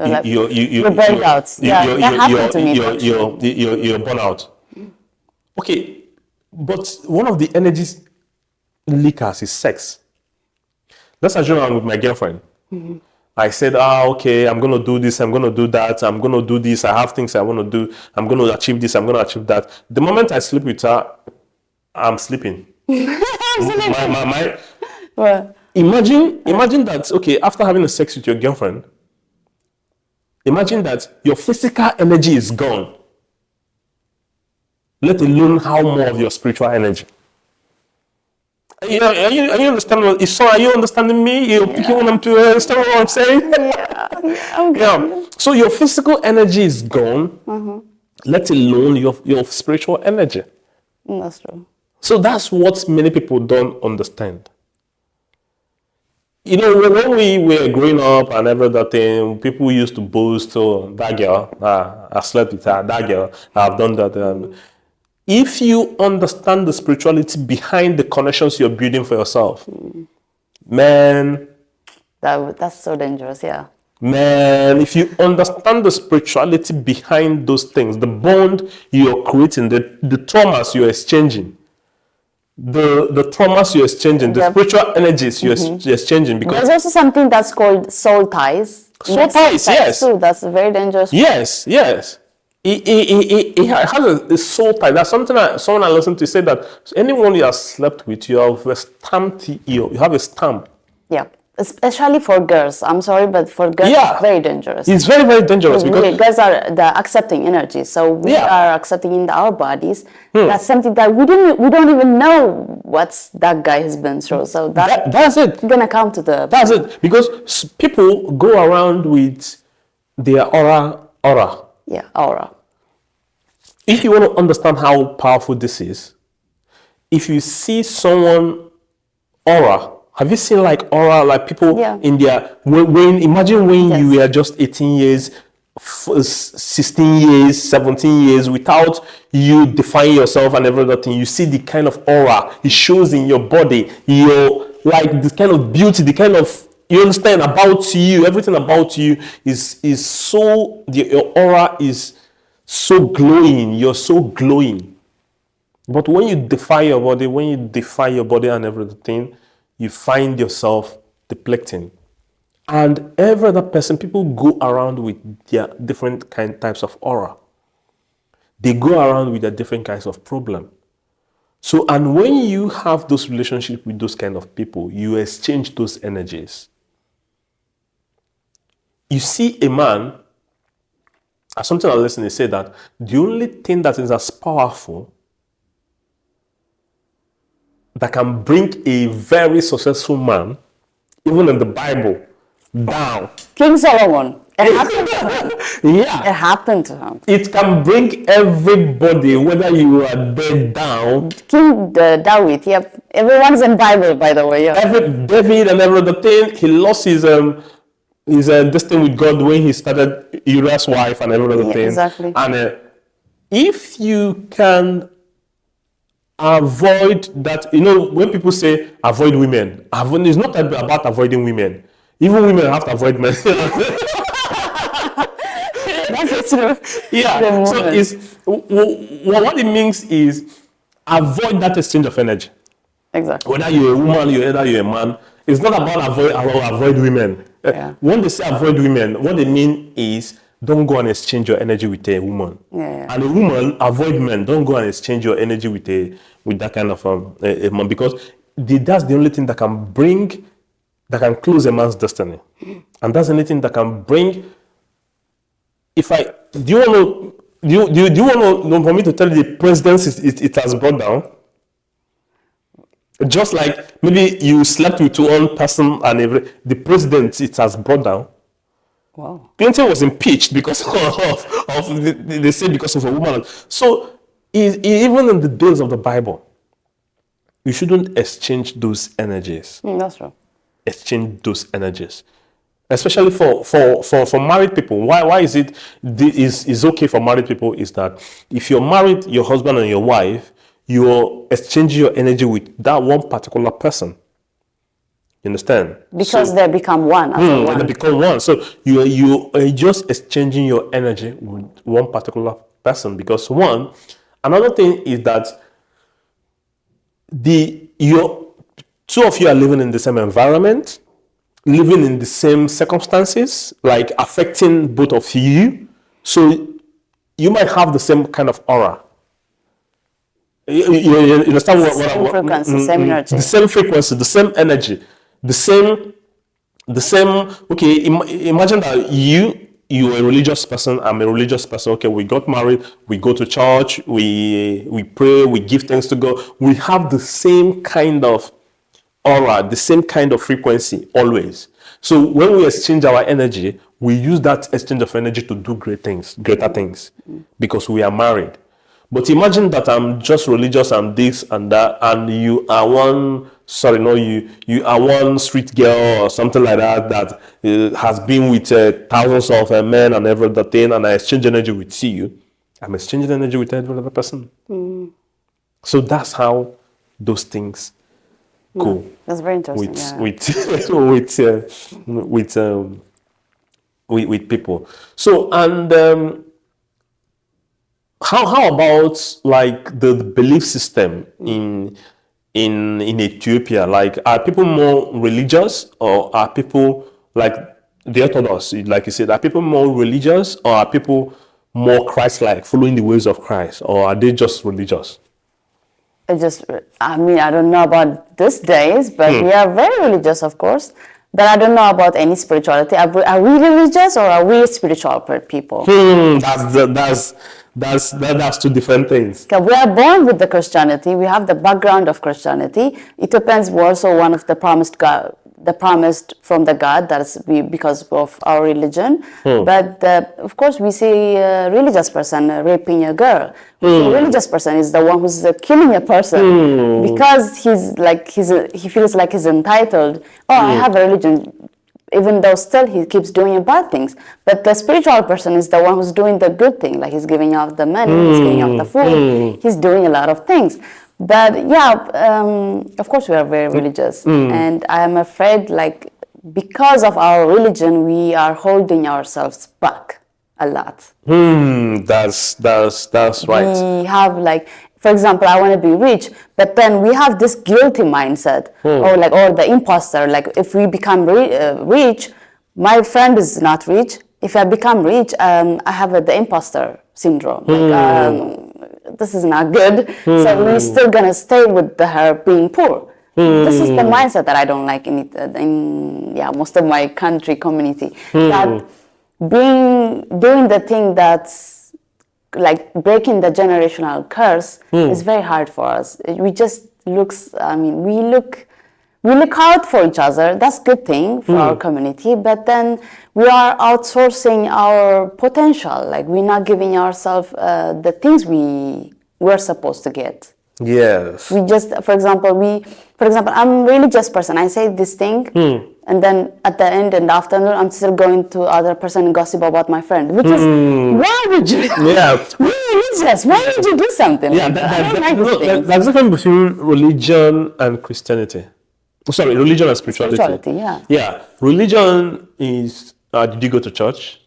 You burn out. Yeah, that happened to me. you're burn out. Okay, but one of the energies leakers is sex. Let's assume I'm with my girlfriend. I said, okay, I'm going to do this, I'm going to do that, I'm going to do this, I have things I want to do, I'm going to achieve this, I'm going to achieve that. The moment I sleep with her, I'm sleeping. Well, Imagine that, okay, after having a sex with your girlfriend, imagine that your physical energy is gone, let alone how more of your spiritual energy. Are you understanding? Are you understanding me? You're picking what I'm to understand what I'm saying? okay. So your physical energy is gone, let alone your spiritual energy. That's true. So that's what many people don't understand. When we were growing up and everything, people used to boast, oh, that girl, I slept with her, that girl, I've done that. If you understand the spirituality behind the connections you're building for yourself, man, That's so dangerous, yeah. man, if you understand the spirituality behind those things, the bond you're creating, the traumas you're exchanging, the traumas you're exchanging, the spiritual energies you're exchanging, because There's also something that's called soul ties. Soul ties, yes. Too. That's very dangerous. Yes. It has a soul tie. That's something someone I listened to say that anyone you have slept with, you have a stamp. You have a stamp. Yeah. Especially for girls. I'm sorry, but for girls, it's very dangerous. It's very, very dangerous because girls are the accepting energy. So we are accepting in our bodies. That's something that we don't even know what that guy has been through. So that's it. Gonna come to the. That's it, because people go around with their aura. Yeah, aura. If you want to understand how powerful this is, if you see someone aura, have you seen like aura, like people in their, imagine when you were just 18 years, 16 years, 17 years, without you define yourself and everything, you see the kind of aura it shows in your body, like the kind of beauty, the kind of, you understand, about you, everything about you is so, your aura is so glowing, you're so glowing. But when you defy your body, and everything, you find yourself depleting. And every other person, people go around with their different types of aura. They go around with their different kinds of problem. So, and when you have those relationships with those kind of people, you exchange those energies. You see a man, as something I listened to say that the only thing that is as powerful that can bring a very successful man, even in the Bible, down. King Solomon. It happened to him. Yeah. It happened to him. It can bring everybody, whether you are dead, down. King David, yep. Everyone's in Bible, by the way. Yeah. David and everything, he lost his destiny with God when he started Uriah's wife and everything. Exactly. And if you can avoid that, when people say avoid women, it's not about avoiding women. Even women have to avoid men. That's true. Yeah. So what it means is avoid that exchange of energy. Exactly. Whether you're a woman, whether you're a man, it's not about avoid women. Yeah. When they say avoid women, what they mean is don't go and exchange your energy with a woman. Yeah. And a woman, avoid men. Don't go and exchange your energy with that kind of a man, because that's the only thing that can close a man's destiny. And that's the only thing that can bring. Do you want to know for me to tell you the presidency it has brought down? Just like maybe you slept with one person and the president it has brought down. Wow. Clinton was impeached because they say because of a woman. So even in the days of the Bible, you shouldn't exchange those energies. That's true. Exchange those energies. especially for married people. Why is it is okay for married people is that if you're married, your husband and your wife, you're exchanging your energy with that one particular person. You understand? Because they become one. They become one. So you are just exchanging your energy with one particular person. Because another thing is that two of you are living in the same environment, living in the same circumstances, like affecting both of you. So you might have the same kind of aura. You understand what same frequency, same energy. The same frequency, the same energy, the same. Okay, imagine that you're a religious person. I'm a religious person. Okay, we got married. We go to church. We pray. We give thanks to God. We have the same kind of aura, the same kind of frequency always. So when we exchange our energy, we use that exchange of energy to do greater things, because we are married. But imagine that I'm just religious, I'm this and that, and you are you are one street girl or something like that has been with thousands of men and everything, and I exchange energy with you. I'm exchanging energy with every other person. So that's how those things go. That's very interesting. With people. So, and how about like the belief system in Ethiopia? Like, are people more religious, or are people like the Orthodox? Like you said, are people more religious, or are people more Christ-like, following the ways of Christ, or are they just religious? I don't know about these days, but we are very religious, of course. But I don't know about any spirituality. Are we religious, or are we spiritual people? That's two different things. We are born with the Christianity. We have the background of Christianity. Ethiopians were also one of the promised from the God. That's because of our religion. But of course, we see a religious person raping a girl. A religious person is the one who's killing a person because he feels like he's entitled. I have a religion. Even though still he keeps doing bad things. But the spiritual person is the one who's doing the good thing, like he's giving out the money, he's giving out the food, he's doing a lot of things. But of course we are very religious. And I am afraid, like, because of our religion, we are holding ourselves back a lot. That's right. We have, like, for example, I want to be rich, but then we have this guilty mindset, or the imposter. Like, if we become rich, my friend is not rich. If I become rich, I have the imposter syndrome. Like, this is not good. So we're still gonna stay with her being poor. This is the mindset that I don't like in most of my country community. That doing the thing that's like breaking the generational curse is very hard for us. We just we look out for each other. That's a good thing for our community, but then we are outsourcing our potential. Like, we're not giving ourselves the things we're supposed to get. Yes. We just, for example, I'm a religious person. I say this thing, and then at the end in the afternoon, I'm still going to other person and gossip about my friend. Which is, why would you? Yeah. Why would you do something? Yeah, like that's the difference between religion and Christianity. Sorry, religion and spirituality. Yeah. Religion is, did you go to church?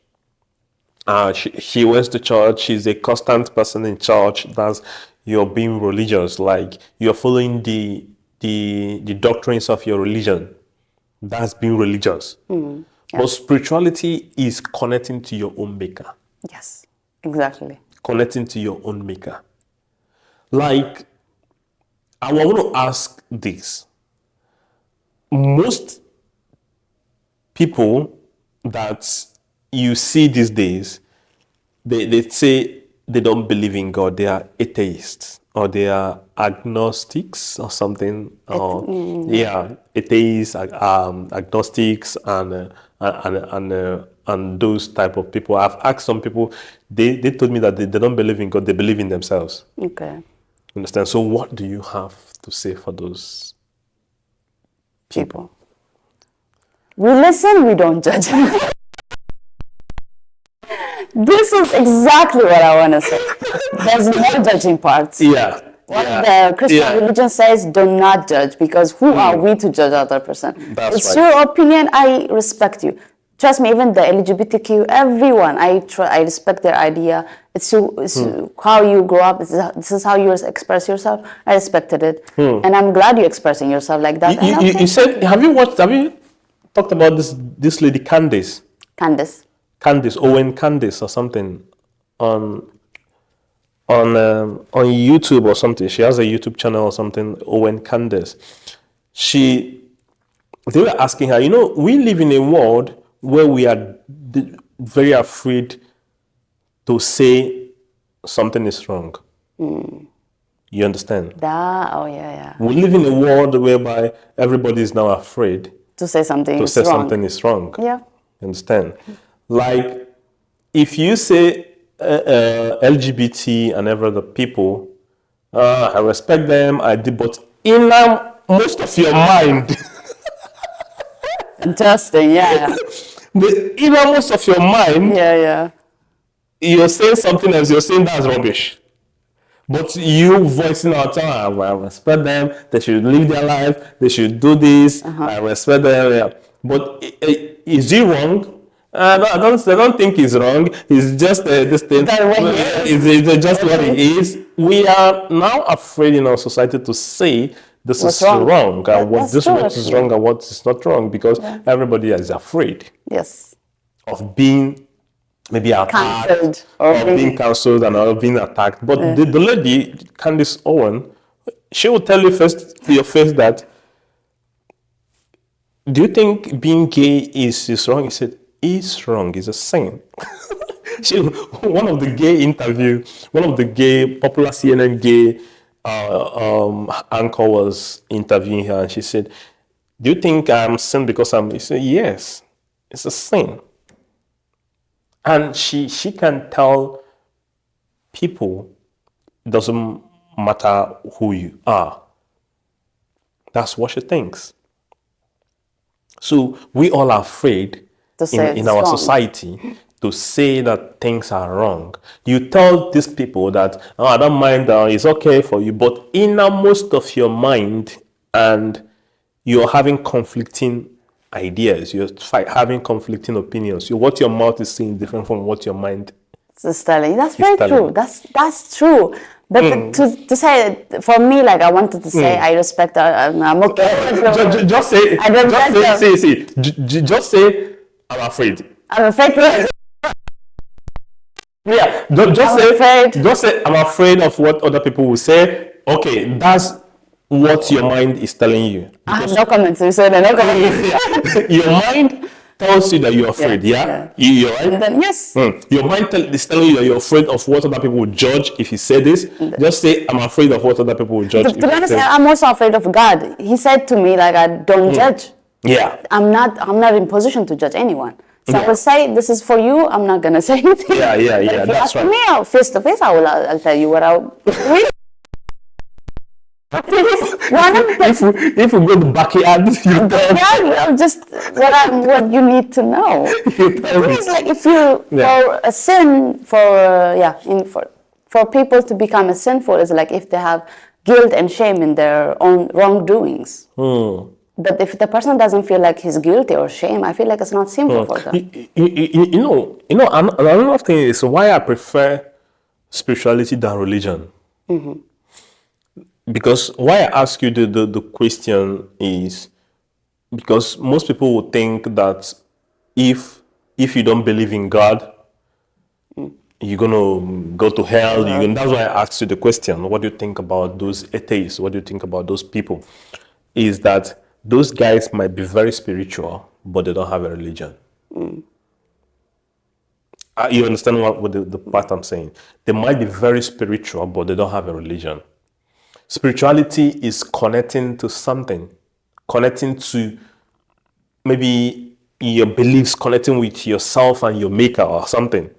She went to church. She's a constant person in church. You're being religious. Like, you're following the doctrines of your religion. That's being religious. But spirituality is connecting to your own maker. Yes, exactly. Connecting to your own maker. Like, I want to ask this. Most people that you see these days, they say they don't believe in God. They are atheists, or they are agnostics or something. Atheists, agnostics, and those type of people. I've asked some people. They told me that they don't believe in God. They believe in themselves. Okay. Understand? So what do you have to say for those people? We listen, we don't judge. This is exactly what I want to say. There's no judging parts. Yeah. What the Christian religion says, do not judge, because who are we to judge other person? That's it's right. your opinion, I respect you. Trust me, even the LGBTQ, everyone, I respect their idea. It's how you grow up. This is how you express yourself. I respected it. And I'm glad you're expressing yourself like that. You said, have you talked about this lady Candace Owen Candace or something on YouTube or something? She has a YouTube channel or something, Owen Candace. They were asking her, we live in a world where we are very afraid to say something is wrong. You understand? Yeah. We live in a world whereby everybody is now afraid to say something is wrong. Yeah. You understand? Like, if you say LGBT and every other people, I respect them, I did, but in most of your mind, interesting, yeah. the innermost of your mind, you're saying something else, you're saying that's rubbish. But you voicing out, I respect them, they should live their life, they should do this, I respect them. Yeah. But is he wrong? I don't think it's wrong. It's just this thing. It's just what it is. We are now afraid in our society to say this is wrong, and what is wrong and what is not wrong, because everybody is afraid. Yes. Of being maybe attacked, being cancelled and being attacked. But the lady, Candace Owen, she will tell you first to your face that, do you think being gay is wrong? He said, it's wrong, it's a sin. One of the popular CNN gay anchor was interviewing her, and she said, do you think I'm sin because he said, yes, it's a sin. And she can tell people, it doesn't matter who you are. That's what she thinks. So we all are afraid in our society to say that things are wrong. You tell these people that, I don't mind, it's okay for you, but innermost of your mind, and you're having conflicting ideas, you're having conflicting opinions. What your mouth is saying is different from what your mind is telling. That's very true. That's true. But to say, for me, like, I wanted to say, I respect, I'm okay. Just say, I'm afraid. I'm afraid. Yeah, just say, I'm afraid of what other people will say. Okay, that's what your mind is telling you. I have no comments. You said no comments. Your mind tells you that you're afraid, You're right? And then, yes. Your mind is telling you that you're afraid of what other people will judge if you say this. Just say, I'm afraid of what other people will judge. To be honest, I'm also afraid of God. He said to me, like, I don't judge. Yeah. I'm not in position to judge anyone. So I will say, this is for you. I'm not going to say anything. Yeah. That's right. Me, face to face, I'll tell you what I'll... if we go to backyard, you tell just what you need to know. It's like, if you for a sin, for people to become a sinful is like if they have guilt and shame in their own wrongdoings. But if the person doesn't feel like he's guilty or shame, I feel like it's not sinful for them. Another thing is why I prefer spirituality than religion. Because why I ask you the question is because most people would think that if you don't believe in God, you're gonna go to hell. That's why I asked you the question. What do you think about those atheists? What do you think about those people? Is that those guys might be very spiritual, but they don't have a religion. You understand what the part I'm saying? They might be very spiritual, but they don't have a religion. Spirituality is connecting to something, connecting to maybe your beliefs, connecting with yourself and your maker or something.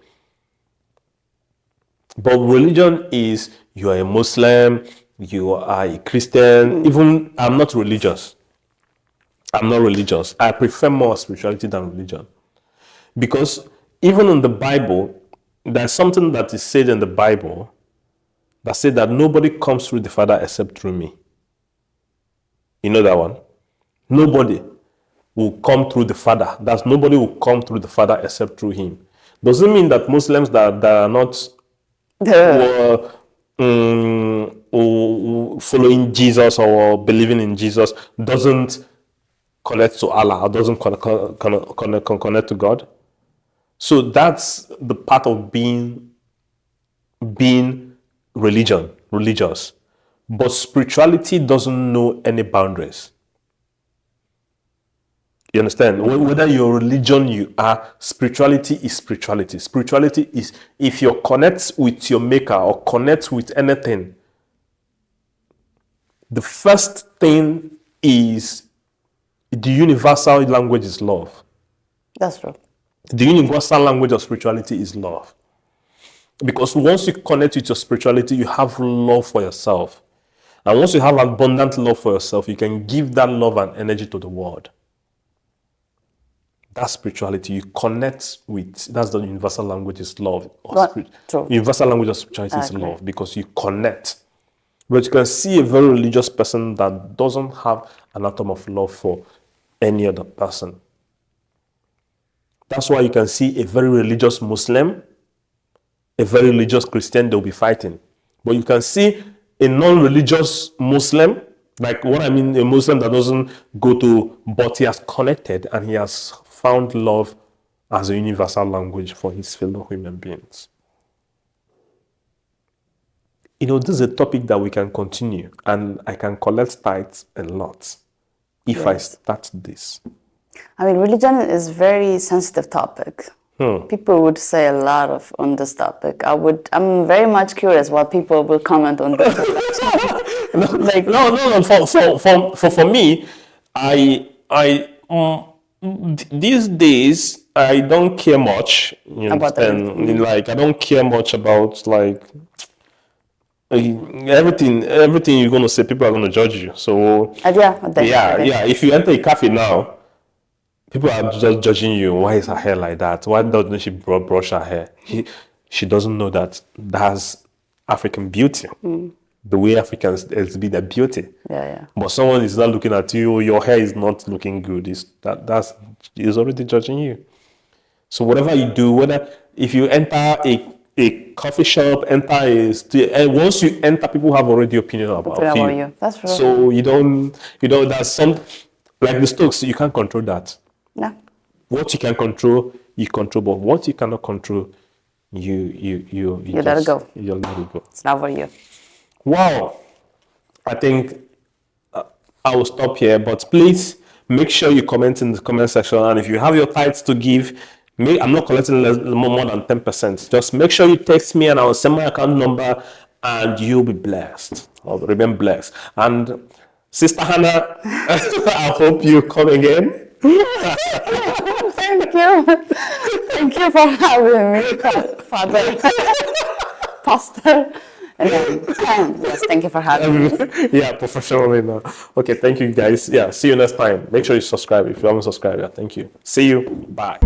But religion is, you are a Muslim, you are a Christian, even I'm not religious. I'm not religious. I prefer more spirituality than religion. Because even in the Bible, there's something that is said in the Bible that said that nobody comes through the Father except through me. You know that one? Nobody will come through the Father. That's nobody will come through the Father except through him. Doesn't mean that Muslims that are not following Jesus or believing in Jesus doesn't connect to Allah or doesn't connect to God. So that's the part of being religious. But spirituality doesn't know any boundaries. You understand? Whether your religion you are, spirituality is spirituality. Spirituality is if you connect with your maker or connect with anything, the first thing is the universal language is love. That's true. The universal language of spirituality is love. Because once you connect with your spirituality, you have love for yourself. And once you have abundant love for yourself, you can give that love and energy to the world. That's spirituality. You connect with, that's the universal language is love. True. Universal language of spirituality is love because you connect. But you can see a very religious person that doesn't have an atom of love for any other person. That's why you can see a very religious Muslim, a very religious Christian, they'll be fighting. But you can see a non-religious Muslim, like what I mean, a Muslim that doesn't go to, but he has connected and he has found love as a universal language for his fellow human beings. You know, this is a topic that we can continue, and I can collect tithes a lot if I start this. I mean, religion is a very sensitive topic. People would say a lot on this topic. I'm very much curious what people will comment on this. For me, these days I don't care much. You About understand? Like I don't care much about like everything you're gonna say. People are gonna judge you. So if you enter a cafe now, people are just judging you. Why is her hair like that? Why doesn't she brush her hair? She doesn't know that that's African beauty. The way Africans exhibit their beauty. But someone is not looking at you. Your hair is not looking good. Is already judging you. So whatever you do, whether if you enter a coffee shop, and once you enter, people have already opinion about you. That's right. So you don't. There's some like the Stokes. You can't control that. No. What you can control, you control. But what you cannot control, you let it go. You let it go. It's not for you. Wow. I think I will stop here. But please make sure you comment in the comment section. And if you have your tithes to give, I'm not collecting more than 10%. Just make sure you text me and I will send my account number and you'll be blessed. Or remain blessed. And Sister Hannah, I hope you come again. Thank you. Thank you for having me, Father, Pastor. Yes, thank you for having me. Yeah, professionally now. Okay, thank you guys. Yeah, see you next time. Make sure you subscribe if you haven't subscribed yet. Thank you. See you. Bye.